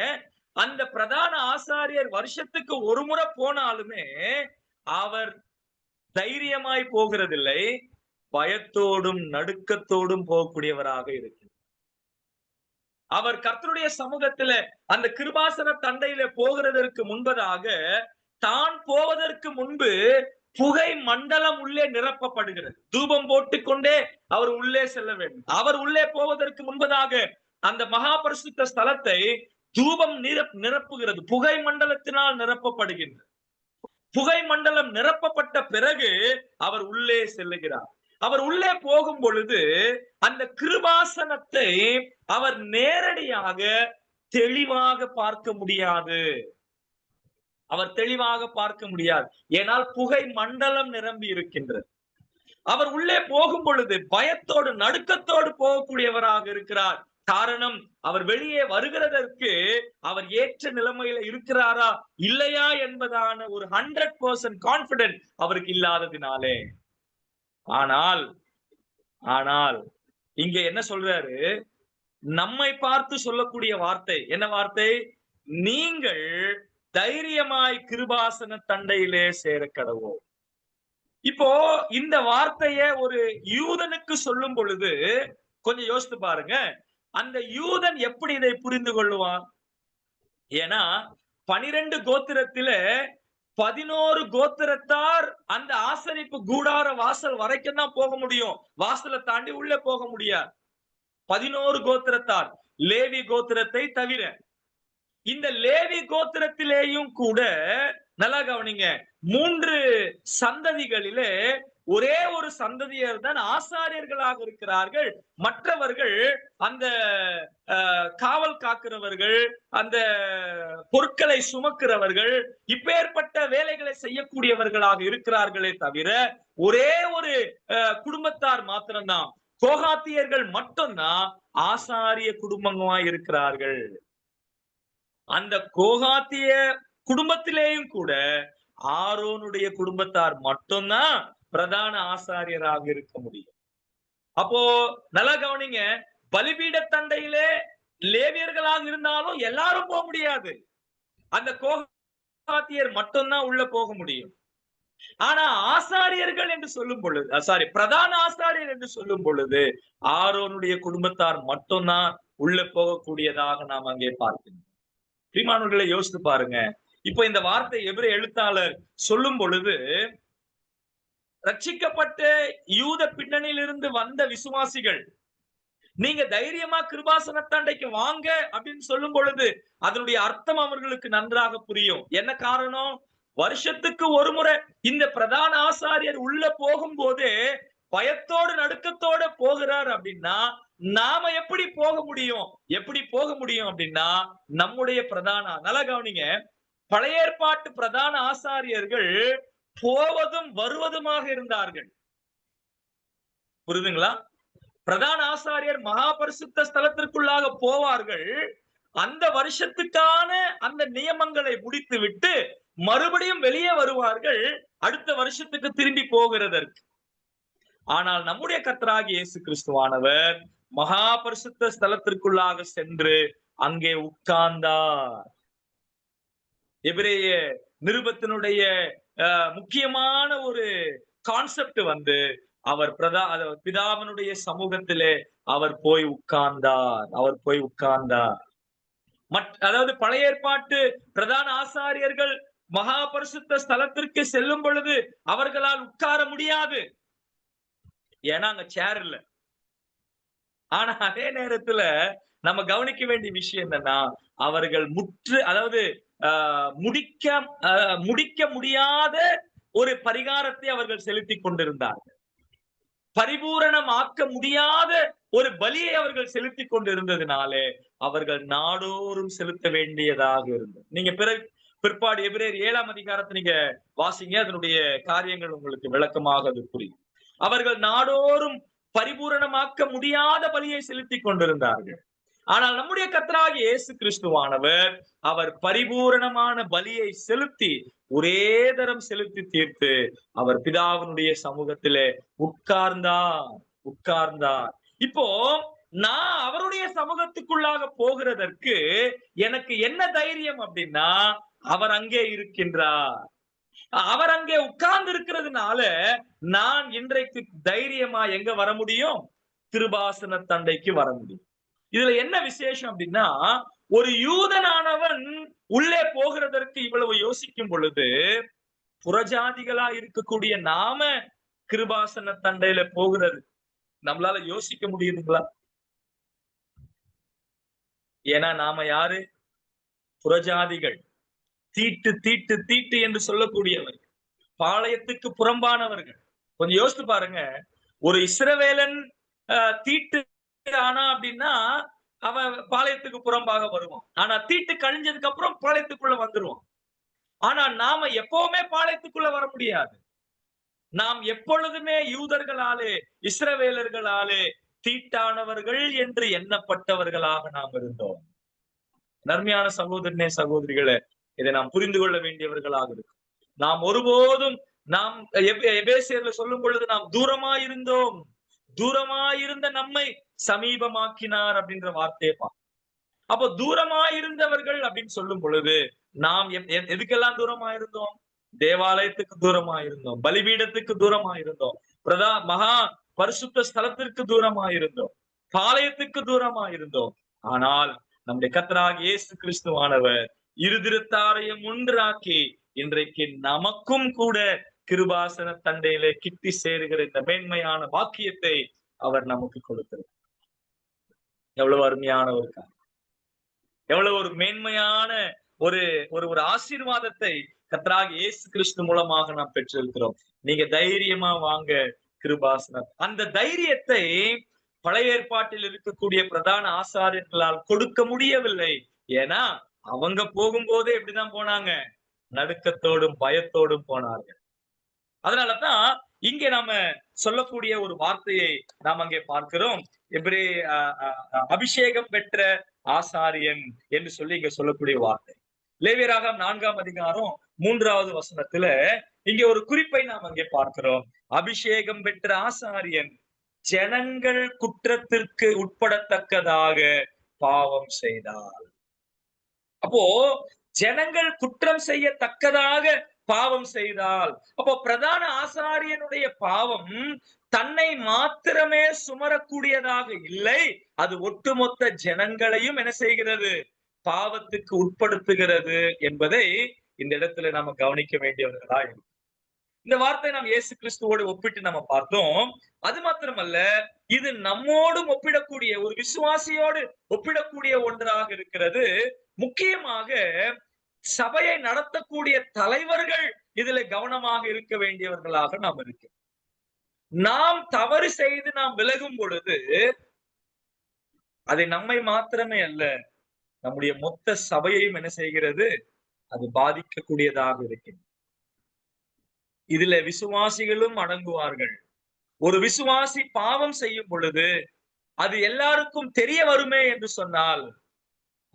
அந்த பிரதான ஆசாரியர் வருஷத்துக்கு ஒரு முறை போனாலுமே அவர் தைரியமாய் போகிறதில்லை, பயத்தோடும் நடுக்கத்தோடும் போகக்கூடியவராக இருக்கிறார். அவர் கர்த்தருடைய சமூகத்தில அந்த கிருபாசன தண்டையில போகிறதற்கு முன்பதாக, தான் போவதற்கு முன்பு புகை மண்டலம் உள்ளே நிரப்பப்படுகிறது. தூபம் போட்டுக்கொண்டே அவர் உள்ளே செல்ல வேண்டும். அவர் உள்ளே போவதற்கு முன்பதாக அந்த மகா பரிசுத்த ஸ்தலத்தை தூபம் நிரப்புகிறது. புகை மண்டலத்தினால் நிரப்பப்படுகின்றது. புகை மண்டலம் நிரப்பப்பட்ட பிறகு அவர் உள்ளே செல்லுகிறார். அவர் உள்ளே போகும் பொழுது அந்த கிருபாசனத்தை அவர் நேரடியாக தெளிவாக பார்க்க முடியாது. அவர் தெளிவாக பார்க்க முடியாது. ஏனால் புகை மண்டலம் நிரம்பி இருக்கின்றது. அவர் உள்ளே போகும் பொழுது பயத்தோடு நடுக்கத்தோடு போகக்கூடியவராக இருக்கிறார். காரணம், அவர் வெளியே வருகிறதற்கு அவர் ஏற்ற நிலைமையில இருக்கிறாரா இல்லையா என்பதான ஒரு 100% கான்பிடன்ஸ் அவருக்கு இல்லாததினாலே. ஆனால் இங்க என்ன சொல்றாரு? நம்மை பார்த்து சொல்லக்கூடிய வார்த்தை என்ன வார்த்தை? நீங்கள் தைரியமாய் கிருபாசன தண்டையிலே சேர கடவோம். இப்போ இந்த வார்த்தைய ஒரு யூதனுக்கு சொல்லும் பொழுது கொஞ்சம் யோசித்து பாருங்க. அந்த யூதன் எப்படி இதை புரிந்து கொள்ளுவான்? ஏன்னா 12 கோத்திரத்தில 11 கோத்திரத்தார் அந்த ஆசரிப்பு கூடார வாசல் வரைக்கும் தான் போக முடியும். வாசலை தாண்டி உள்ளே போக முடியாது. 11 கோத்திரத்தார், லேவி கோத்திரத்தை தவிர. இந்த லேவி கோத்திரத்திலேயும் கூட நல்லா கவனிங்க, 3 சந்ததிகளிலே ஒரே ஒரு சந்ததியர் தான் ஆசாரியர்களாக இருக்கிறார்கள். மற்றவர்கள் அந்த காவல் காக்கிறவர்கள், அந்த பொருட்களை சுமக்கிறவர்கள், இப்பேற்பட்ட வேலைகளை செய்யக்கூடியவர்களாக இருக்கிறார்களே தவிர ஒரே ஒரு குடும்பத்தார் மாத்திரம்தான், கோகாத்தியர்கள் மட்டும்தான் ஆசாரிய குடும்பமாய் இருக்கிறார்கள். அந்த கோகாத்திய குடும்பத்திலேயும் கூட ஆரோனுடைய குடும்பத்தார் மட்டும்தான் பிரதான ஆசாரியராக இருக்க முடியும். அப்போ நல்லா கவனிங்க, பலிபீட தண்டையிலே லேவியர்களாக இருந்தாலும் எல்லாரும் போக முடியாது. அந்த கோகாத்தியர் மட்டும்தான் உள்ள போக முடியும். ஆனா ஆசாரியர்கள் என்று சொல்லும் பொழுது, பிரதான ஆசாரியர் என்று சொல்லும் பொழுது ஆரோனுடைய குடும்பத்தார் மட்டும்தான் உள்ள போகக்கூடியதாக நாம் அங்கே பார்க்கிறோம். பிரியமானவர்களை யோசித்து பாருங்க. இப்ப இந்த வார்த்தை எபிரேய எழுத்தாளர் சொல்லும் பொழுது, ரட்சிக்கப்பட்ட யூத பின்னணியிலிருந்து வந்த விசுவாசிகள் நீங்க தைரியமா கிருபாசன தண்டைக்கு வாங்க அப்படின்னு சொல்லும் பொழுது அதனுடைய அர்த்தம் அவர்களுக்கு நன்றாக புரியும். என்ன காரணம்? வருஷத்துக்கு ஒரு முறை இந்த பிரதான ஆசாரியர் உள்ள போகும் போதே பயத்தோடு நடுக்கத்தோட போகிறார் அப்படின்னா நாம எப்படி போக முடியும்? எப்படி போக முடியும் அப்படின்னா நம்முடைய பிரதான, நல்லா கவனிங்க, பழைய ஏற்பாட்டு பிரதான ஆசாரியர்கள் போவதும் வருவதுமாக இருந்தார்கள். புரியுதுங்களா? பிரதான ஆசாரியர் மகா பரிசுத்த ஸ்தலத்திற்குள்ளாக போவார்கள். அந்த வருஷத்துக்கான அந்த நியமங்களை முடித்துவிட்டு மறுபடியும் வெளியே வருவார்கள், அடுத்த வருஷத்துக்கு திரும்பி போகிறதற்கு. ஆனால் நம்முடைய கர்த்தராகிய இயேசு கிறிஸ்துவானவர் மகா பரிசுத்த ஸ்தலத்திற்குள்ளாக சென்று அங்கே உட்கார்ந்தார். எபிரேய நிருபத்தினுடைய முக்கியமான ஒரு கான்செப்ட் அவர் பிதாவினுடைய சமூகத்திலே அவர் போய் உட்கார்ந்தார். அதாவது பழைய ஏற்பாட்டு பிரதான ஆசாரியர்கள் மகா பரிசுத்த ஸ்தலத்திற்கு செல்லும் பொழுது அவர்களால் உட்கார முடியாது, ஏன்னா அங்க சேர் இல்ல. ஆனா அதே நேரத்துல நம்ம கவனிக்க வேண்டிய விஷயம் என்னன்னா, அவர்கள் அதாவது முடிக்க முடியாத ஒரு பரிகாரத்தை அவர்கள் செலுத்திக் கொண்டிருந்தார்கள். பரிபூரணமாக்க முடியாத ஒரு பலியை அவர்கள் செலுத்திக் கொண்டிருந்ததினாலே அவர்கள் நாடோறும் செலுத்த வேண்டியதாக இருந்தது. நீங்க பிற்பாடு எபிரேயர் 7ஆம் அதிகாரத்தை நீங்க வாசிங்க, அதனுடைய காரியங்கள் உங்களுக்கு விளக்கமாக அது புரியும். அவர்கள் நாடோறும் பரிபூரணமாக்க முடியாத பலியை செலுத்திக் கொண்டிருந்தார்கள். ஆனால் நம்முடைய கர்த்தராகிய இயேசு கிறிஸ்துவானவர் அவர் பரிபூரணமான பலியை செலுத்தி ஒரே தரம் செலுத்தி தீர்த்து அவர் பிதாவினுடைய சமூகத்திலே உட்கார்ந்தார். இப்போ நான் அவருடைய சமூகத்துக்குள்ளாக போகிறதற்கு எனக்கு என்ன தைரியம் அப்படின்னா, அவர் அங்கே இருக்கின்றார். அவர் அங்கே உட்கார்ந்து இருக்கிறதுனால நான் இன்றைக்கு தைரியமா எங்க வர முடியும்? கிருபாசன தண்டைக்கு வர முடியும். இதுல என்ன விசேஷம் அப்படின்னா, ஒரு யூதனானவன் உள்ளே போகிறதற்கு இவ்வளவு யோசிக்கும் பொழுது புறஜாதிகளா இருக்கக்கூடிய நாம கிருபாசன தண்டையில போகிறது நம்மளால யோசிக்க முடியுதுங்களா? ஏன்னா நாம யாரு? புறஜாதிகள், தீட்டு என்று சொல்லக்கூடியவர்கள், பாளையத்துக்கு புறம்பானவர்கள். கொஞ்சம் யோசித்து பாருங்க, ஒரு இஸ்ரவேலன் தீட்டு ஆனா அப்படின்னா அவன் பாளையத்துக்கு புறம்பாக வருவான். ஆனா தீட்டு கழிஞ்சதுக்கு அப்புறம் பாளையத்துக்குள்ள வந்துருவான். ஆனா நாம எப்பவுமே பாளையத்துக்குள்ள வர முடியாது. நாம் எப்பொழுதுமே யூதர்களாலே, இஸ்ரவேலர்களாலே தீட்டானவர்கள் என்று எண்ணப்பட்டவர்களாக நாம் இருந்தோம். நன்மையான சகோதரனே, சகோதரிகளே, இதை நாம் புரிந்து கொள்ள வேண்டியவர்களாக இருக்கும். நாம் ஒருபோதும் எபேசியர்ல சொல்லும் பொழுது நாம் தூரமாயிருந்த நம்மை சமீபமாக்கினார் அப்படின்ற வார்த்தையை பார்ப்போம். அப்போ தூரமாயிருந்தவர்கள் அப்படின்னு சொல்லும் பொழுது நாம் எதுக்கெல்லாம் தூரமாயிருந்தோம்? தேவாலயத்துக்கு தூரமாயிருந்தோம், பலிபீடத்துக்கு தூரமாயிருந்தோம், மகா பரிசுத்த ஸ்தலத்திற்கு தூரமாயிருந்தோம், பாளையத்துக்கு தூரமாயிருந்தோம். ஆனால் நம்முடைய கர்த்தராகிய இயேசு கிறிஸ்துவானவர் இருதிருத்தாரையும் ஒன்றாக்கி இன்றைக்கு நமக்கும் கூட கிருபாசன தண்டையிலே கிட்டி சேருகிற இந்த மேன்மையான வாக்கியத்தை அவர் நமக்கு கொடுத்திருக்கிறார். எவ்வளவு அருமையான ஒரு காரியம், எவ்வளவு ஒரு மேன்மையான ஒரு ஒரு ஆசீர்வாதத்தை கர்த்தராகிய இயேசு கிறிஸ்து மூலமாக நாம் பெற்றிருக்கிறோம். நீங்க தைரியமா வாங்க கிருபாசனம். அந்த தைரியத்தை பழைய ஏற்பாட்டில் இருக்கக்கூடிய பிரதான ஆசாரியர்களால் கொடுக்க முடியவில்லை. ஏன்னா அவங்க போகும்போதே எப்படிதான் போனாங்க? நடுக்கத்தோடும் பயத்தோடும் போனார்கள். அதனாலதான் இங்கே நாம சொல்லக்கூடிய ஒரு வார்த்தையை நாம் அங்கே பார்க்கிறோம். அபிஷேகம் பெற்ற ஆசாரியன் என்று சொல்லி இங்க சொல்லக்கூடிய வார்த்தை லேவியராகமம் 4ஆம் அதிகாரம் 3வது வசனத்துல இங்க ஒரு குறிப்பை நாம் அங்கே பார்க்கிறோம். அபிஷேகம் பெற்ற ஆசாரியன் ஜனங்கள் குற்றத்திற்கு உட்படத்தக்கதாக பாவம் செய்தார். அப்போ ஜனங்கள் குற்றம் செய்யத்தக்கதாக பாவம் செய்தால், அப்போ பிரதான ஆசாரியனுடைய பாவம் தன்னை மாத்திரமே சுமரக்கூடியதாக இல்லை, அது ஒட்டுமொத்த ஜனங்களையும் என்ன செய்கிறது? பாவத்துக்கு உட்படுத்துகிறது என்பதை இந்த இடத்துல நாம கவனிக்க வேண்டியவர்களா இருக்கும். இந்த வார்த்தை நாம் இயேசு கிறிஸ்துவோடு ஒப்பிட்டு நம்ம பார்த்தோம். அது மாத்திரமல்ல, இது நம்மோடும் ஒப்பிடக்கூடிய, ஒரு விசுவாசியோடு ஒப்பிடக்கூடிய ஒன்றாக இருக்கிறது. முக்கியமாக சபையை நடத்தக்கூடிய தலைவர்கள் இதுல கவனமாக இருக்க வேண்டியவர்களாக நாம் இருக்கிறோம். நாம் தவறு செய்து நாம் விலகும் பொழுது அதை நம்மை மாத்திரமே அல்ல, நம்முடைய மொத்த சபையையும் என்ன செய்கிறது? அது பாதிக்கக்கூடியதாக இருக்கிறது. இதுல விசுவாசிகளும் அடங்குவார்கள். ஒரு விசுவாசி பாவம் செய்யும் பொழுது அது எல்லாருக்கும் தெரிய வருமே என்று சொன்னால்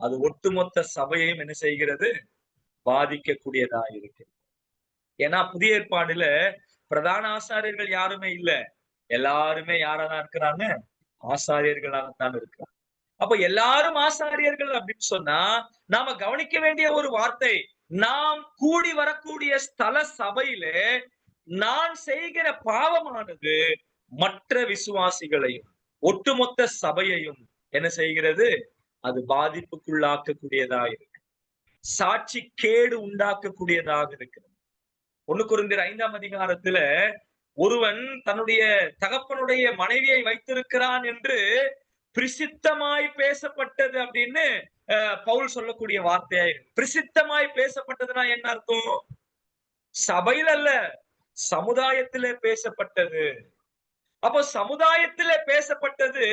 அது ஒட்டுமொத்த சபையையும் என்ன செய்கிறது? பாதிக்கக்கூடியதா இருக்கு. ஏன்னா புதிய ஏற்பாடுல பிரதான ஆசாரியர்கள் யாருமே இல்ல. எல்லாருமே யாராதான் இருக்கிறாங்க? ஆசாரியர்களாகத்தான் இருக்கிறாங்க. அப்ப எல்லாரும் ஆசாரியர்கள் அப்படின்னு சொன்னா நாம கவனிக்க வேண்டிய ஒரு வார்த்தை, நாம் கூடி வரக்கூடிய ஸ்தல சபையிலே நான் செய்கிற பாவமானது மற்ற விசுவாசிகளையும் ஒட்டுமொத்த சபையையும் என்ன செய்கிறது? அது பாதிப்புக்குள்ளாக்கக்கூடியதா இருக்கு. சாட்சி கேடு உண்டாக்கக்கூடியதாக இருக்கிறது. 1 கொரிந்தியர் 5ஆம் அதிகாரத்துல ஒருவன் தன்னுடைய தகப்பனுடைய மனைவியை வைத்திருக்கிறான் என்று பிரசித்தமாய் பேசப்பட்டது அப்படின்னு பவுல் சொல்லக்கூடிய வார்த்தையா இருக்கு. பிரசித்தமாய் பேசப்பட்டதுன்னா என்ன அர்த்தம்? சபையில் அல்ல, சமுதாயத்திலே பேசப்பட்டது. அப்போ சமுதாயத்திலே பேசப்பட்டது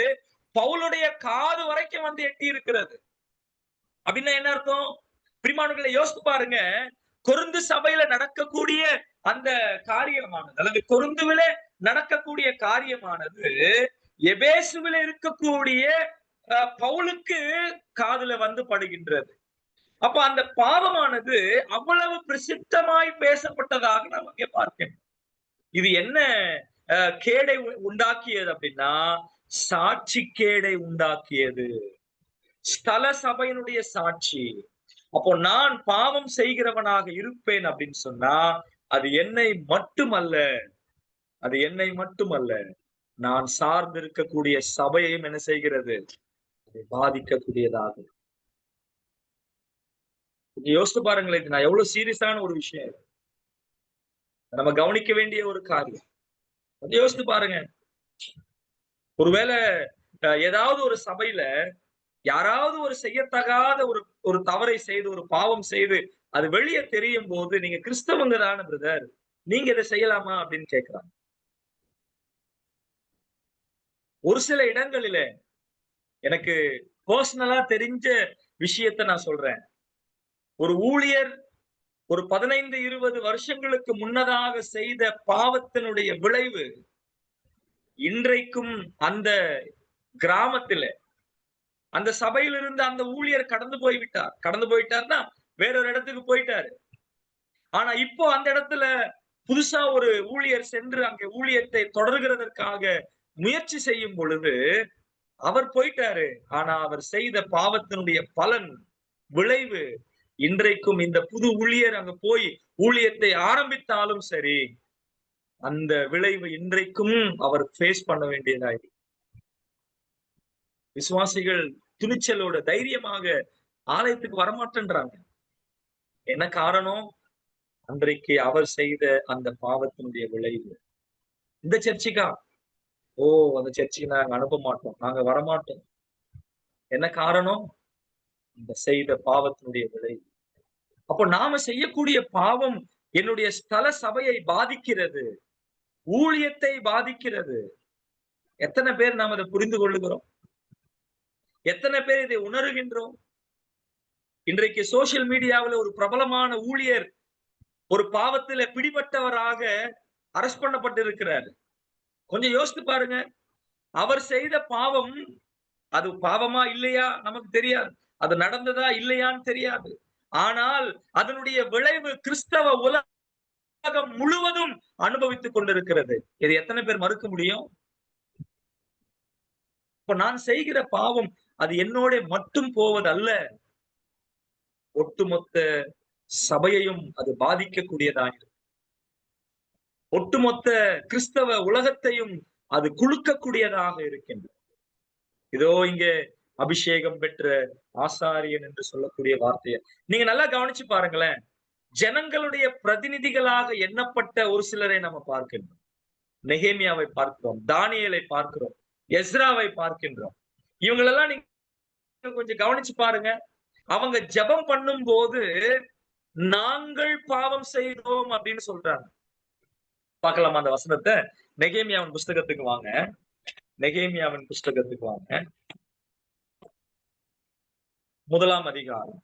பவுலுடைய காது வரைக்கும் வந்து எட்டி இருக்கிறது. அப்படின்னா என்ன அர்த்தம்? பிரியமானவர்களே, யோசித்து பாருங்க. கொரிந்து சபையில நடக்கக்கூடிய அந்த காரியமானது அல்லது கொரிந்துவிலே நடக்கக்கூடிய காரியமானது எபேசுவில இருக்கக்கூடிய பவுலுக்கு காதுல வந்து படுகின்றது. அப்ப அந்த பாவமானது அவ்வளவு பிரசித்தமாய் பேசப்பட்டதாக நாம் அங்கே பார்க்கிறோம். இது என்ன கேடை உண்டாக்கியது அப்படின்னா, சாட்சி கேடை உண்டாக்கியது. ஸ்தல சபையினுடைய சாட்சி. அப்போ நான் பாவம் செய்கிறவனாக இருப்பேன் அப்படின்னு சொன்னா அது என்னை மட்டுமல்ல, அது என்னை மட்டுமல்ல, நான் சார்ந்து இருக்கக்கூடிய சபையையும் என்ன செய்கிறது? அதை பாதிக்கக்கூடியதாக. யோசித்து பாருங்களேன், நான் எவ்வளவு சீரியஸான ஒரு விஷயம், நம்ம கவனிக்க வேண்டிய ஒரு காரியம். யோசித்து பாருங்க. ஒருவேளை ஏதாவது ஒரு சபையில யாராவது ஒரு செய்யத்தகாத ஒரு தவறை செய்து ஒரு பாவம் செய்து அது வெளியே தெரியும் போது நீங்க கிறிஸ்தவங்க தானே பிரதர், நீங்க இதை செய்யலாமா அப்படின்னு கேட்கிறாங்க. ஒரு சில இடங்களில எனக்கு பர்சனலா தெரிஞ்ச விஷயத்தை நான் சொல்றேன். ஒரு ஊழியர் ஒரு 15-20 வருஷங்களுக்கு முன்னதாக செய்த பாவத்தினுடைய விளைவு இன்றைக்கும் அந்த கிராமத்தில அந்த சபையிலிருந்து அந்த ஊழியர் கடந்து போய்விட்டார். கடந்து போயிட்டார்னா வேறொரு இடத்துக்கு போயிட்டாரு. ஆனா இப்போ அந்த இடத்துல புதுசா ஒரு ஊழியர் சென்று அங்கே ஊழியத்தை தொடர்கிறதற்காக முயற்சி செய்யும் பொழுது அவர் போயிட்டாரு. ஆனா அவர் செய்த பாவத்தினுடைய பலன் விளைவு இன்றைக்கும் இந்த புது ஊழியர் அங்க போய் ஊழியத்தை ஆரம்பித்தாலும் சரி, அந்த விளைவு இன்றைக்கும் அவர் ஃபேஸ் பண்ண வேண்டியதாயிருக்கு. விசுவாசிகள் துணிச்சலோட தைரியமாக ஆலயத்துக்கு வரமாட்டேன்றாங்க. என்ன காரணம்? அன்றைக்கு அவர் செய்த அந்த பாவத்தினுடைய விளைவு. இந்த சர்ச்சுக்கா? ஓ, அந்த சர்ச்சுக்கு நாங்க அனுப்ப மாட்டோம், நாங்க வரமாட்டோம். என்ன காரணம்? இந்த செய்த பாவத்தினுடைய விளைவு. அப்போ நாம செய்யக்கூடிய பாவம் என்னுடைய ஸ்தல சபையை பாதிக்கிறது, ஊழியத்தை பாதிக்கிறது. எத்தனை பேர் நாம் அதை புரிந்து கொள்ளுகிறோம்? எத்தனை பேர் இதை உணர்கின்றோம்? இன்றைக்கு சோசியல் மீடியாவில் ஒரு பிரபலமான ஊழியர் ஒரு பாவத்தில பிடிபட்டவராக அரெஸ்ட் பண்ணப்பட்டிருக்கிறார். கொஞ்சம் யோசித்து பாருங்க. அவர் செய்த பாவம் அது பாவமா இல்லையா நமக்கு தெரியாது, அது நடந்ததா இல்லையான்னு தெரியாது. ஆனால் அதனுடைய விளைவு கிறிஸ்தவ உலகம் முழுவதும் அனுபவித்துக் கொண்டிருக்கிறது. இது எத்தனை பேர் மறுக்க முடியும்? இப்ப நான் செய்கிற பாவம் அது என்னோட மட்டும் போவது அல்ல, ஒட்டுமொத்த சபையையும் அது பாதிக்கக்கூடியதாக, ஒட்டுமொத்த கிறிஸ்தவ உலகத்தையும் அது குலுக்கக்கூடியதாக இருக்கின்றது. இதோ இங்கே அபிஷேகம் பெற்ற ஆசாரியன் என்று சொல்லக்கூடிய வார்த்தையை நீங்க நல்லா கவனிச்சு பாருங்களேன். ஜனங்களுடைய பிரதிநிதிகளாக எண்ணப்பட்ட ஒரு சிலரை நம்ம பார்க்கின்றோம். நெகேமியாவை பார்க்கிறோம், தானியேலை பார்க்கிறோம், எஸ்ராவை பார்க்கின்றோம். இவங்களெல்லாம் நீங்க கொஞ்சம் கவனிச்சு பாருங்க. அவங்க ஜெபம் பண்ணும் போது நாங்கள் பாவம் செய்தோம் அப்படின்னு சொல்றாங்க. பார்க்கலாமா அந்த வசனத்தை? நெகேமியாவின் புஸ்தகத்துக்கு வாங்க. நெகேமியாவின் புஸ்தகத்துக்கு வாங்க. 1ஆம் அதிகாரம்.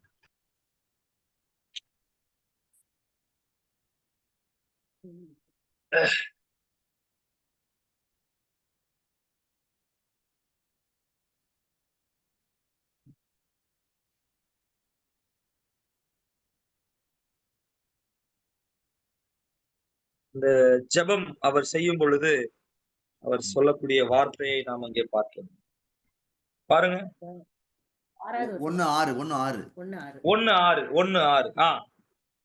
இந்த ஜெபம் அவர் செய்யும் பொழுது அவர் சொல்லக்கூடிய வார்த்தையை நாம் அங்கே பார்க்கலாம். பாருங்க. 1:6 1:6 1:6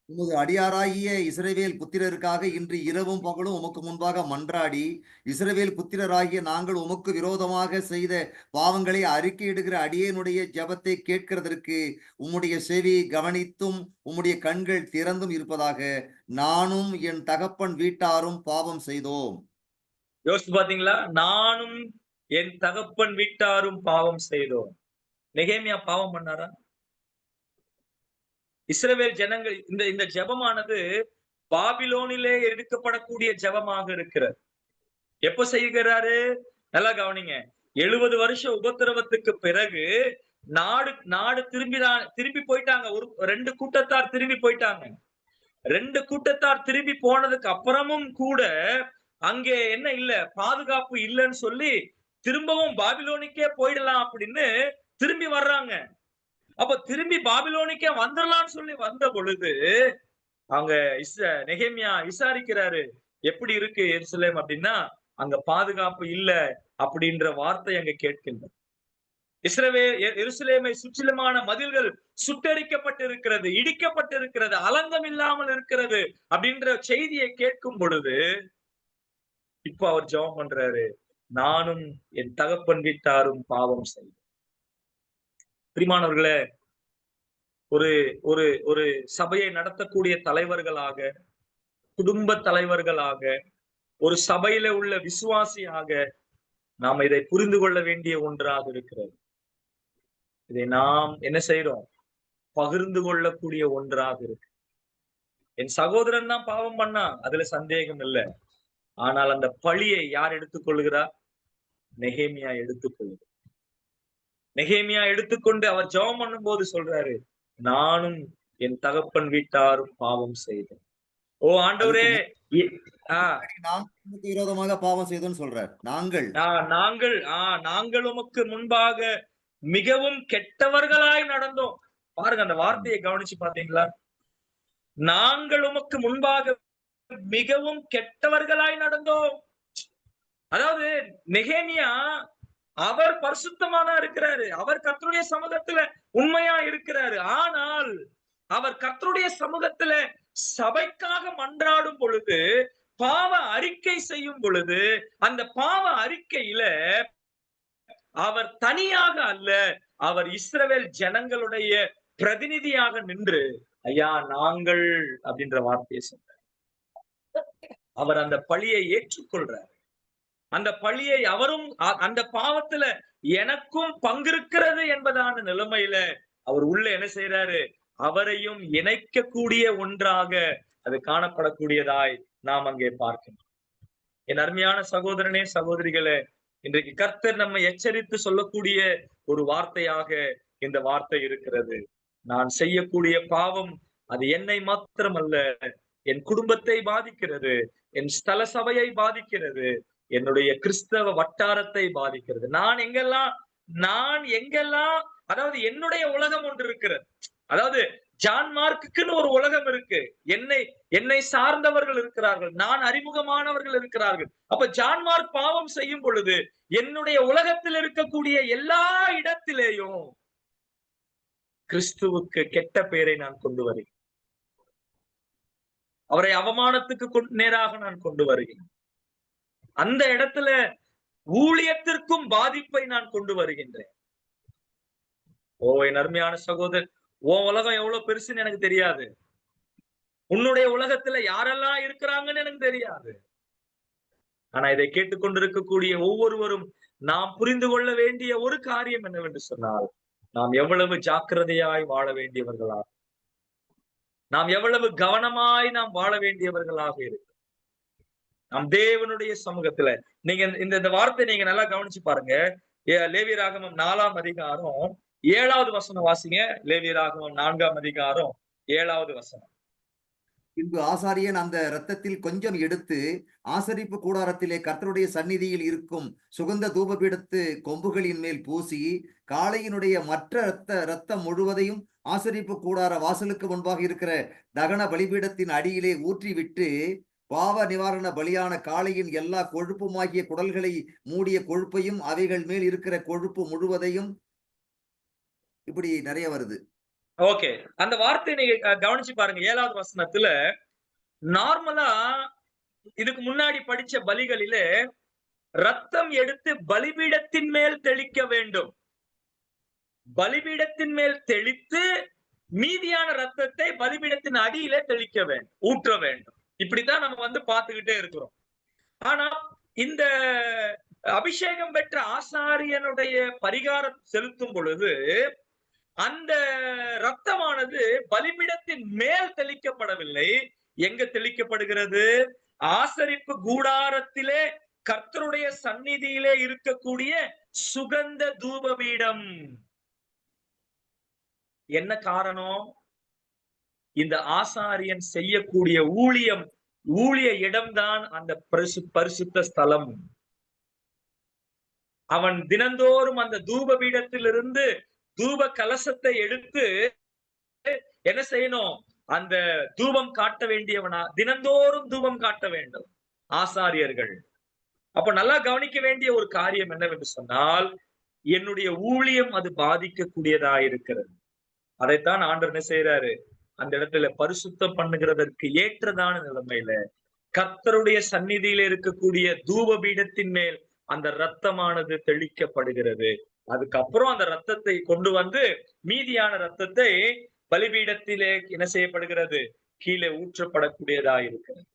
உமது அடியாராகிய இஸ்ரவேல் புத்திரருக்காக இன்று இரவும் பகலும் உமக்கு முன்பாக மன்றாடி இஸ்ரவேல் புத்திரராகிய நாங்கள் உமக்கு விரோதமாக செய்த பாவங்களை அறிக்கையிடுகிற அடியேனுடைய ஜெபத்தை கேட்கிறதற்கு உம்முடைய செவி கவனித்தும் உம்முடைய கண்கள் திறந்தும் இருப்பதாக. நானும் என் தகப்பன் வீட்டாரும் பாவம் செய்தோம். யோசிச்சு பாத்தீங்களா? நானும் என் தகப்பன் வீட்டாரும் பாவம் செய்தோம். நெகேமியா பாவம் பண்ணாரா? இஸ்ரவேல் ஜனங்கள் இந்த ஜெபமானது பாபிலோனிலே எடுக்கப்படக்கூடிய ஜெபமாக இருக்கிறது. எப்ப செய்கிறாரு? நல்லா கவனிங்க. 70 வருஷ உபத்திரவத்துக்கு பிறகு நாடு திரும்பி போயிட்டாங்க. 2 கூட்டத்தார் திரும்பி போயிட்டாங்க. 2 கூட்டத்தார் திரும்பி போனதுக்கு அப்புறமும் கூட அங்கே என்ன இல்ல, பாதுகாப்பு இல்லைன்னு சொல்லி திரும்பவும் பாபிலோனிக்கே போயிடலாம் அப்படின்னு திரும்பி வர்றாங்க. அப்ப திரும்பி பாபிலோனிக்கே வந்துடலாம்னு சொல்லி வந்த பொழுது அங்க நெகேமியா விசாரிக்கிறாரு, எப்படி இருக்கு எருசலேம் அப்படின்னா, அங்க பாதுகாப்பு இல்ல அப்படின்ற வார்த்தை அங்க கேட்கின்றது. எருசலேமை சுற்றிலுமான மதில்கள் சுட்டரிக்கப்பட்டிருக்கிறது, இடிக்கப்பட்டிருக்கிறது, அலங்கம் இல்லாமல் இருக்கிறது அப்படின்ற செய்தியை கேட்கும் பொழுது இப்ப அவர் ஜெபம் பண்றாரு, நானும் என் தகப்பன் வீட்டாரும் பாவம் செய்தோம். பிரியமானவர்களே, ஒரு சபையை நடத்தக்கூடிய தலைவர்களாக, குடும்ப தலைவர்களாக, ஒரு சபையில உள்ள விசுவாசியாக நாம் இதை புரிந்து கொள்ள வேண்டிய ஒன்றாக இருக்கிறது. இதை நாம் என்ன செய்யறோம்? பகிர்ந்து கொள்ளக்கூடிய ஒன்றாக இருக்கு. என் சகோதரன் தான் பாவம் பண்ணா, அதுல சந்தேகம் இல்லை. ஆனால் அந்த பழியை யார் எடுத்துக்கொள்கிறார்? நெகேமியா எடுத்துக்கொள்கிறார். நெகேமியா எடுத்துக்கொண்டு அவர் ஜெபம் பண்ணும் போது சொல்றாரு, நானும் என் தகப்பன் வீட்டாரும் பாவம் செய்தோம். ஓ ஆண்டவரே, விரோதமாக பாவம் செய்தோம்னு சொல்றார். நாங்கள் உமக்கு முன்பாக மிகவும் கெட்டவர்களாய் நடந்தோம். பாருங்க, அந்த வார்த்தையை கவனிச்சு பாத்தீங்களா? நாங்கள் உமக்கு முன்பாக மிகவும் கெட்டவர்களாய் நடந்தோம். அதாவது நெகேமியா அவர் பரிசுத்தமானா இருக்கிறாரு, அவர் கர்த்தருடைய சமூகத்துல உண்மையா இருக்கிறாரு. ஆனால் அவர் கர்த்தருடைய சமூகத்துல சபைக்காக மன்றாடும் பொழுது, பாவ அறிக்கை செய்யும் பொழுது, அந்த பாவ அறிக்கையில அவர் தனியாக அல்ல, அவர் இஸ்ரவேல் ஜனங்களுடைய பிரதிநிதியாக நின்று, ஐயா நாங்கள் அப்படின்ற வார்த்தையை சொன்னார். அவர் அந்த பழியை ஏற்றுக்கொள்றார். அந்த பழியை அவரும் அந்த பாவத்துல எனக்கும் பங்கிருக்கிறது என்பதான நிலைமையில அவர் உள்ள என்ன செய்யறாரு? அவரையும் இணைக்கக்கூடிய ஒன்றாக அது காணப்படக்கூடியதாய் நாம் அங்கே பார்க்கணும். என் அருமையான சகோதரனே, சகோதரிகளே, இன்றைக்கு கர்த்தர் நம்மை எச்சரித்து சொல்லக்கூடிய ஒரு வார்த்தையாக இந்த வார்த்தை இருக்கிறது. நான் செய்யக்கூடிய பாவம் அது என்னை மாத்திரமல்ல, என் குடும்பத்தை பாதிக்கிறது, என் ஸ்தல சபையை பாதிக்கிறது, என்னுடைய கிறிஸ்தவ வட்டாரத்தை பாதிக்கிறது. நான் எங்கெல்லாம் அதாவது என்னுடைய உலகம் ஒன்று இருக்கிறது. அதாவது ஜான் மார்க்குன்னு ஒரு உலகம் இருக்கு, என்னை சார்ந்தவர்கள் இருக்கிறார்கள், நான் அறிமுகமானவர்கள் இருக்கிறார்கள். அப்ப ஜான் மார்க் பாவம் செய்யும் பொழுது என்னுடைய உலகத்தில் இருக்கக்கூடிய எல்லா இடத்திலேயும் கிறிஸ்துவுக்கு கெட்ட பெயரை நான் கொண்டு வருகிறேன். அவரை அவமானத்துக்கு நேராக நான் கொண்டு வருகிறேன். அந்த இடத்துல ஊழியத்திற்கும் பாதிப்பை நான் கொண்டு வருகின்றேன். ஓ என் அருமையான சகோதரர், உன் உலகம் எவ்வளவு பெருசுன்னு எனக்கு தெரியாது, உன்னுடைய உலகத்துல யாரெல்லாம் இருக்கிறாங்கன்னு எனக்கு தெரியாது. ஆனா இதை கேட்டுக்கொண்டிருக்கக்கூடிய ஒவ்வொருவரும் நாம் புரிந்து கொள்ள வேண்டிய ஒரு காரியம் என்னவென்று சொன்னால், நாம் எவ்வளவு ஜாக்கிரதையாய் வாழ வேண்டியவர்களாக, நாம் எவ்வளவு கவனமாய் நாம் வாழ வேண்டியவர்களாக இருக்கு. நாம் தேவனுடைய சமூகத்துல நீங்க இந்த வார்த்தை நீங்க நல்லா கவனிச்சு பாருங்க. லேவியராகமம் 4ஆம் அதிகாரம் 7வது வசனம் வாசிங்க. லேவியராகமம் 4ஆம் அதிகாரம் 7வது வசனம். பின்பு ஆசாரியன் அந்த இரத்தத்தில் கொஞ்சம் எடுத்து ஆசரிப்பு கூடாரத்திலே கர்த்தருடைய சந்நிதியில் இருக்கும் சுகந்த தூபபீடத்து கொம்புகளின் மேல் பூசி காளையினுடைய மற்ற இரத்தம் முழுவதையும் ஆசரிப்பு கூடார வாசலுக்கு முன்பாக இருக்கிற தகன பலிபீடத்தின் அடியிலே ஊற்றிவிட்டு பாவ நிவாரண பலியான காளையின் எல்லா கொழுப்புமாகிய குடல்களை மூடிய கொழுப்பையும் அவைகள் மேல் இருக்கிற கொழுப்பு முழுவதையும், இப்படி நிறைய வருது. ஓகே. அந்த வார்த்தையை நீங்க கவனிச்சு பாருங்க. 7வது வசனத்துல நார்மலா இதுக்கு முன்னாடி படிச்ச பலிகளிலே ரத்தம் எடுத்து பலிபீடத்தின் மேல் தெளிக்க வேண்டும். பலிபீடத்தின் மேல் தெளித்து மீதியான ரத்தத்தை பலிபீடத்தின் அடியிலே தெளிக்க வேண்டும், ஊற்ற வேண்டும். இப்படித்தான் நம்ம பார்த்துக்கிட்டே இருக்கிறோம். ஆனா இந்த அபிஷேகம் பெற்ற ஆசாரியனுடைய பரிகாரம் செலுத்தும் பொழுது அந்த ரத்தமானது பலிபீடத்தின் மேல் தெளிக்கப்படவில்லை. எங்க தெளிக்கப்படுகிறது? ஆசரிப்பு கூடாரத்திலே கர்த்தருடைய சந்நிதியிலே இருக்கக்கூடிய சுகந்த தூபபீடம். என்ன காரணம்? இந்த ஆசாரியன் செய்யக்கூடிய ஊழிய இடம்தான் அந்த பரிசுத்த ஸ்தலம். அவன் தினந்தோறும் அந்த தூப பீடத்திலிருந்து தூப கலசத்தை எடுத்து என்ன செய்யணும்? அந்த தூபம் காட்ட வேண்டியவனா தினந்தோறும் தூபம் காட்ட வேண்டும் ஆசாரியர்கள். அப்ப நல்லா கவனிக்க வேண்டிய ஒரு காரியம் என்னவென்று சொன்னால், என்னுடைய ஊழியம் அது பாதிக்கக்கூடியதா இருக்கிறது. அதைத்தான் ஆண்டவர் என்ன செய்யறாரு? அந்த இடத்துல பரிசுத்தம் பண்ணுகிறதற்கு ஏற்றதான நிலைமையில கர்த்தருடைய சந்நிதியில இருக்கக்கூடிய தூப பீடத்தின் மேல் அந்த ரத்தமானது தெளிக்கப்படுகிறது. அதுக்கப்புறம் அந்த ரத்தத்தை கொண்டு மீதியான ரத்தத்தை பலிபீடத்திலே என்ன செய்யப்படுகிறது? கீழே ஊற்றப்படக்கூடியதா இருக்கிறது.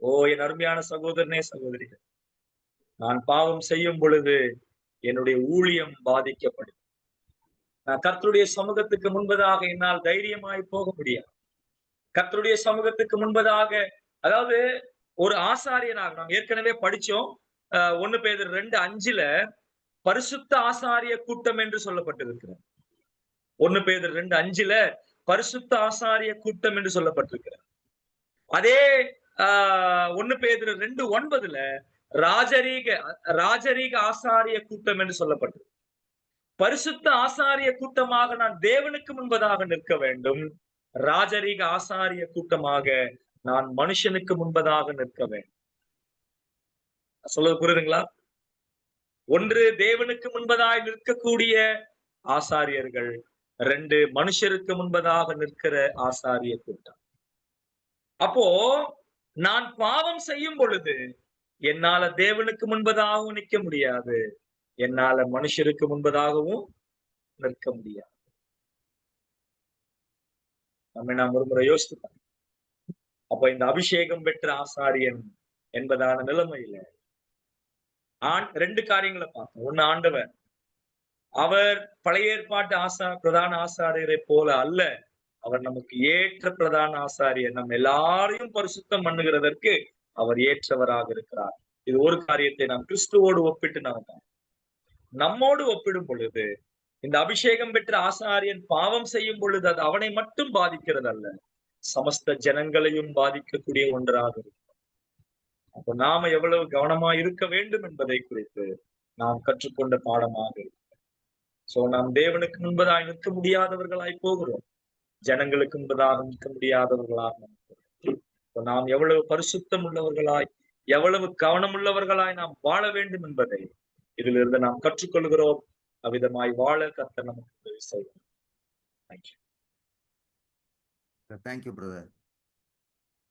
ஓ என் அருமையான சகோதரனே, சகோதரிகள், நான் பாவம் செய்யும் பொழுது என்னுடைய ஊழியம் பாதிக்கப்படும். நான் கர்த்தருடைய சமூகத்துக்கு முன்பதாக என்னால் தைரியமாய் போக முடியாது. கர்த்தருடைய சமூகத்துக்கு முன்பதாக, அதாவது ஒரு ஆசாரியனாக நாம் ஏற்கனவே படிச்சோம். 1 பேதுரு 2:5 பரிசுத்த ஆசாரிய கூட்டம் என்று சொல்லப்பட்டிருக்கிறது. 1 பேதுரு 2:5 பரிசுத்த ஆசாரிய கூட்டம் என்று சொல்லப்பட்டிருக்கிறது. அதே 1 பேதுரு 2:9 ராஜரீக ஆசாரிய கூட்டம் என்று சொல்லப்பட்டிருக்கு. பரிசுத்த ஆசாரிய கூட்டமாக நான் தேவனுக்கு முன்பதாக நிற்க வேண்டும். ராஜரீக ஆசாரிய கூட்டமாக நான் மனுஷனுக்கு முன்பதாக நிற்க வேண்டும். சொல்ல புரியுதுங்களா? ஒன்று தேவனுக்கு முன்பதாய் நிற்கக்கூடிய ஆசாரியர்கள், 2 மனுஷருக்கு முன்பதாக நிற்கிற ஆசாரிய கூட்டம். அப்போ நான் பாவம் செய்யும் பொழுது என்னால தேவனுக்கு முன்பதாகவும் நிற்க முடியாது, என்னால மனுஷருக்கு முன்பதாகவும் நிற்க முடியாது. நாம் ஒரு முறை யோசித்து, அப்ப இந்த அபிஷேகம் பெற்ற ஆசாரியன் என்பதான நிலைமையில 2 காரியங்களை பார்த்தோம். ஒண்ணு, ஆண்டவர் அவர் பழைய ஏற்பாட்டு பிரதான ஆசாரியரை போல அல்ல, அவர் நமக்கு ஏற்ற பிரதான ஆசாரியர். நம்ம எல்லாரையும் பரிசுத்தம் பண்ணுகிறதற்கு அவர் ஏற்றவராக இருக்கிறார். இது ஒரு காரியத்தை நாம் கிறிஸ்துவோடு ஒப்பிட்டு நாம் நம்மோடு ஒப்பிடும் பொழுது இந்த அபிஷேகம் பெற்ற ஆசாரியன் பாவம் செய்யும் பொழுது அது அவனை மட்டும் பாதிக்கிறது அல்ல, சமஸ்த ஜனங்களையும் பாதிக்கக்கூடிய ஒன்றாக இருக்கு. அப்ப நாம எவ்வளவு கவனமா இருக்க வேண்டும் என்பதை குறித்து நாம் கற்றுக்கொண்ட பாடமாக இருக்கு. சோ நாம் தேவனுக்கு முன்பதாக நிற்க முடியாதவர்களாய் போகிறோம், ஜனங்களுக்கு முன்பதாக நிற்க முடியாதவர்களாக நாம் எவ்வளவு பரிசுத்தம் உள்ளவர்களாய், எவ்வளவு கவனம் உள்ளவர்களாய் நாம் வாழ வேண்டும் என்பதை இதிலிருந்து நாம் கற்றுக்கொள்கிறோம். அவ்விதமாய் வாழ கர்த்தர் நமக்கு உதவி செய்வார். Thank you brother.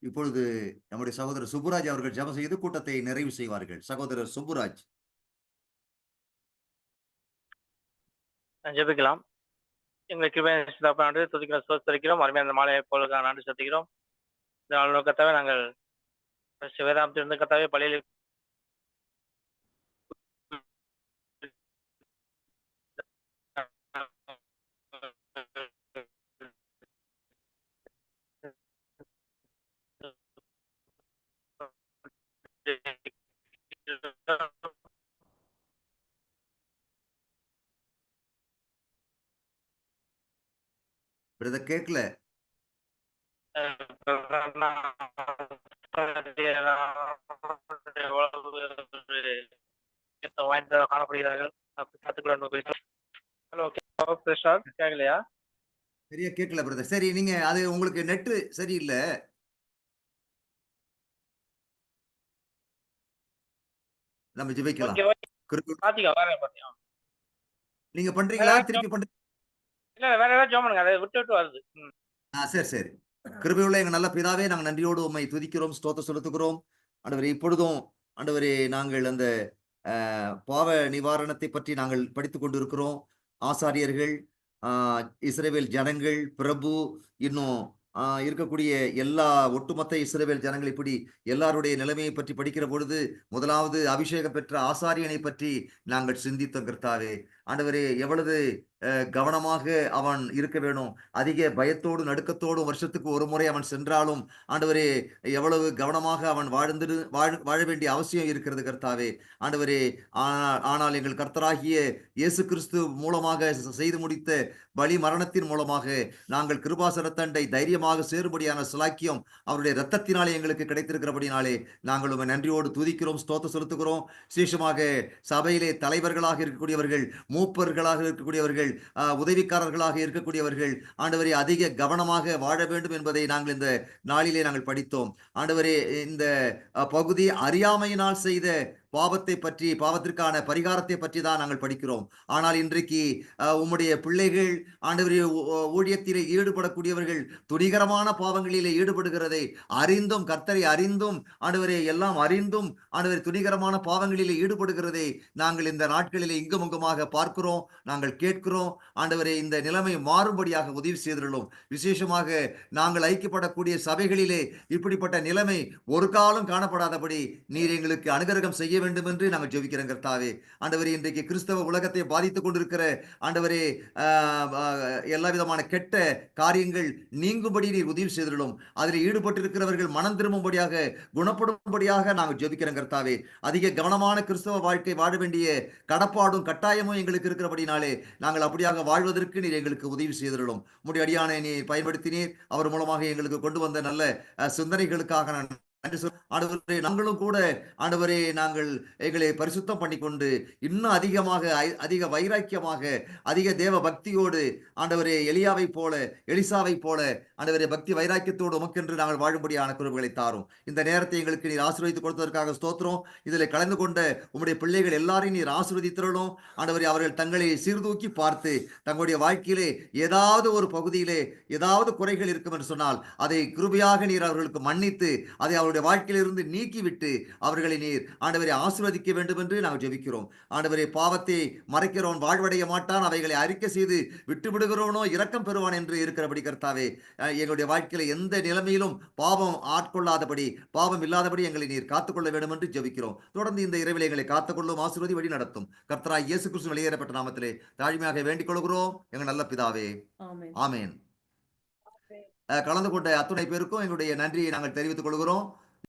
இப்பொழுது நம்முடைய சகோதரர் சுப்புராஜ் அவர்கள் ஜெபம் செய்து கூட்டத்தை நிறைவு செய்வார்கள். சகோதரர் சுப்புராஜ். ஜெபிக்கலாம். எங்களுக்கு துதிக்கிறோம், ஸ்தோத்திரிக்கிறோம். அருமையான மாலையை போல நாடு செலுத்துகிறோம். இந்த நாள் நோக்கத்தாவே நாங்கள் வேதாந்தத்திலிருந்து கத்தாவே பள்ளியில் பிரதர் கேட்கல. வாய்ந்த காணப்படுகிறார்கள். ஹலோ, கேட்கலையா? சரியா கேட்கல பிரதர். சரி, நீங்க அது உங்களுக்கு நெட்டு சரியில்லை. நம்ம ஜெபிக்கலாம். Okay, okay. பாத்தீங்க, வேற பாத்தீங்க. நீங்க பண்றீங்களா? வேற திருப்பி பண்றீங்க? இல்ல, வேற ஏதாவது ஜோம் பண்ணுங்க. அதை விட்டு விட்டு வருது. சரி சரி. கிருபையுள்ள எங்க நல்ல பிதாவே, நாங்கள் நன்றியோடு உம்மை துதிக்கிறோம், ஸ்தோத்திரம் செலுத்துகிறோம். ஆண்டவரே, இப்பொழுதும் ஆண்டவரே நாங்கள் அந்த பாவ நிவாரணத்தை பற்றி நாங்கள் படித்துக் கொண்டிருக்கிறோம். ஆசாரியர்கள், இஸ்ரவேல் ஜனங்கள், பிரபு, இன்னும் இருக்கக்கூடிய எல்லா ஒட்டுமொத்த இஸ்ரவேல் ஜனங்கள், இப்படி எல்லாருடைய நிலைமையை பற்றி படிக்கிற பொழுது முதலாவது அபிஷேகம் பெற்ற ஆசாரியனை பற்றி நாங்கள் சிந்தித்தோம் கர்த்தாவே. ஆண்டவரே, எவ்வளவு கவனமாக அவன் இருக்க வேணும். அதிக பயத்தோடு நடுக்கத்தோடும் வருஷத்துக்கு ஒரு முறை அவன் சென்றாலும் ஆண்டவரே, எவ்வளவு கவனமாக அவன் வாழ வேண்டிய அவசியம் இருக்கிறது கர்த்தாவே. ஆண்டவரே, ஆனால் எங்கள் கர்த்தராகிய இயேசு கிறிஸ்து மூலமாக செய்து முடித்த பலி மரணத்தின் மூலமாக நாங்கள் கிருபாசனத்தண்டை தைரியமாக சேரும்படியான சிலாக்கியம் அவருடைய இரத்தத்தினாலே எங்களுக்கு கிடைத்திருக்கிறபடினாலே நாங்கள் உம்மை நன்றியோடு துதிக்கிறோம், ஸ்தோத்திரம் செலுத்துகிறோம். விசேஷமாக சபையிலே தலைவர்களாக இருக்கக்கூடியவர்கள், மூப்பர்களாக இருக்கக்கூடியவர்கள், உதவிக்காரர்களாக இருக்கக்கூடியவர்கள் ஆண்டவரே அதிக கவனமாக வாழ வேண்டும் என்பதை நாங்கள் இந்த நாளிலே நாங்கள் படித்தோம். ஆண்டவரே, இந்த பகுதி அறியாமையினால் செய்த பாவத்தை பற்றி, பாவத்திற்கான பரிகாரத்தை பற்றி தான் நாங்கள் படிக்கிறோம். ஆனால் இன்றைக்கு உம்முடைய பிள்ளைகள் ஆண்டவரே ஊழியத்திலே ஈடுபடக்கூடியவர்கள் துணிகரமான பாவங்களிலே ஈடுபடுகிறதை அறிந்தும், கர்த்தரை அறிந்தும் ஆண்டவரே, எல்லாம் அறிந்தும் ஆண்டவரே துணிகரமான பாவங்களிலே ஈடுபடுகிறதை நாங்கள் இந்த நாட்களிலே இங்கும் அங்குமாக பார்க்கிறோம், நாங்கள் கேட்கிறோம். ஆண்டவரே, இந்த நிலைமை மாறும்படியாக உதவி செய்துள்ளோம். விசேஷமாக நாங்கள் ஐக்கியப்படக்கூடிய சபைகளிலே இப்படிப்பட்ட நிலைமை ஒரு காலம் காணப்படாதபடி நீர் எங்களுக்கு அனுகிரகம் செய்ய வேண்டும் என்று நாங்கள் ஜெபிக்கிறோம் கர்த்தாவே. ஆண்டவரே, இன்றைக்கு கிறிஸ்தவ உலகத்தை பாதித்துக் கொண்டிருக்கிற ஆண்டவரே எல்லா விதமான கெட்ட காரியங்கள் நீங்கும்படி நீர் உதவி செய்துள்ளோம். அதில் ஈடுபட்டிருக்கிறவர்கள் மனம் திரும்பும்படியாக, குணப்படும்படியாக நாங்கள் ஜெபிக்கிறோம் கர்த்தாவே. அதிக கவனமான கிறிஸ்தவ வாழ்க்கை வாழ வேண்டிய கடப்பாடும் கட்டாயமும் எங்களுக்கு இருக்கிறபடினாலே நாங்கள் அப்படியாக வாழ்வதற்கு நீர் எங்களுக்கு உதவி செய்துள்ளோம். உம்முடைய அடியானை நீ பயன்படுத்தினீர். அவர் மூலமாக எங்களுக்கு கொண்டு வந்த நல்ல சிந்தனைகளுக்காக நான் ஆண்டவரே, நாங்களும் கூட ஆண்டவரே நாங்கள் எங்களை பரிசுத்தம் பண்ணிக்கொண்டு இன்னும் அதிகமாக, அதிக வைராக்கியமாக, அதிக தேவ பக்தியோடு ஆண்டவரே எலியாவை போல, எலிசாவை போல ஆண்டவரே பக்தி வைராக்கியத்தோடு உமக்கென்று நாங்கள் வாழும்படியான கிருபைகளை தாரும். இந்த நேரத்தை எங்களுக்கு நீர் ஆசீர்வதித்து கொடுத்ததற்காக ஸ்தோத்திரம். இதில் கலந்து கொண்ட உம்முடைய பிள்ளைகள் எல்லாரையும் நீர் ஆசீர்வதித்திரணும். ஆண்டவரே, அவர்கள் தங்களை சீர்தூக்கி பார்த்து தங்களுடைய வாழ்க்கையிலே ஏதாவது ஒரு பகுதியிலே ஏதாவது குறைகள் இருக்கும் என்று சொன்னால் அதை கிருபையாக நீர் அவர்களுக்கு மன்னித்து அதை அவருடைய வாழ்க்கையிலிருந்து நீக்கிவிட்டு அவர்களை நீர் ஆண்டவரை ஆசீர்வதிக்க வேண்டும் என்று நாங்கள் ஜெபிக்கிறோம். ஆண்டவரே, பாவத்தை மறைக்கிறவன் வாழ்வடைய மாட்டான், அவைகளை அறிக்கை செய்து விட்டு விடுகிறவனோ இரக்கம் பெறுவான் என்று இருக்கிறபடி கர்த்தாவே, எங்களுடைய வாழ்க்கையில எந்த நிலைமையிலும் பாவம் ஆட்கொள்ளாதபடி, பாவம் இல்லாதபடி எங்களை நீர் காத்துக்கொள்ள வேண்டும் என்று ஜெபிக்கிறோம். தொடர்ந்து இந்த இரவில் எங்களை காத்துக்கொள்ளும், ஆசீர்வதி வழி நடத்தும். கர்த்தராகிய இயேசு கிறிஸ்து வெளியேறப்பட்ட நாமத்திலே தாழ்மையாக வேண்டிக் கொள்கிறோம் எங்கள் நல்ல பிதாவே, ஆமென். கலந்து கொண்ட அத்துணை பேருக்கும் எங்களுடைய நன்றியை நாங்கள் தெரிவித்துக் கொள்கிறோம்.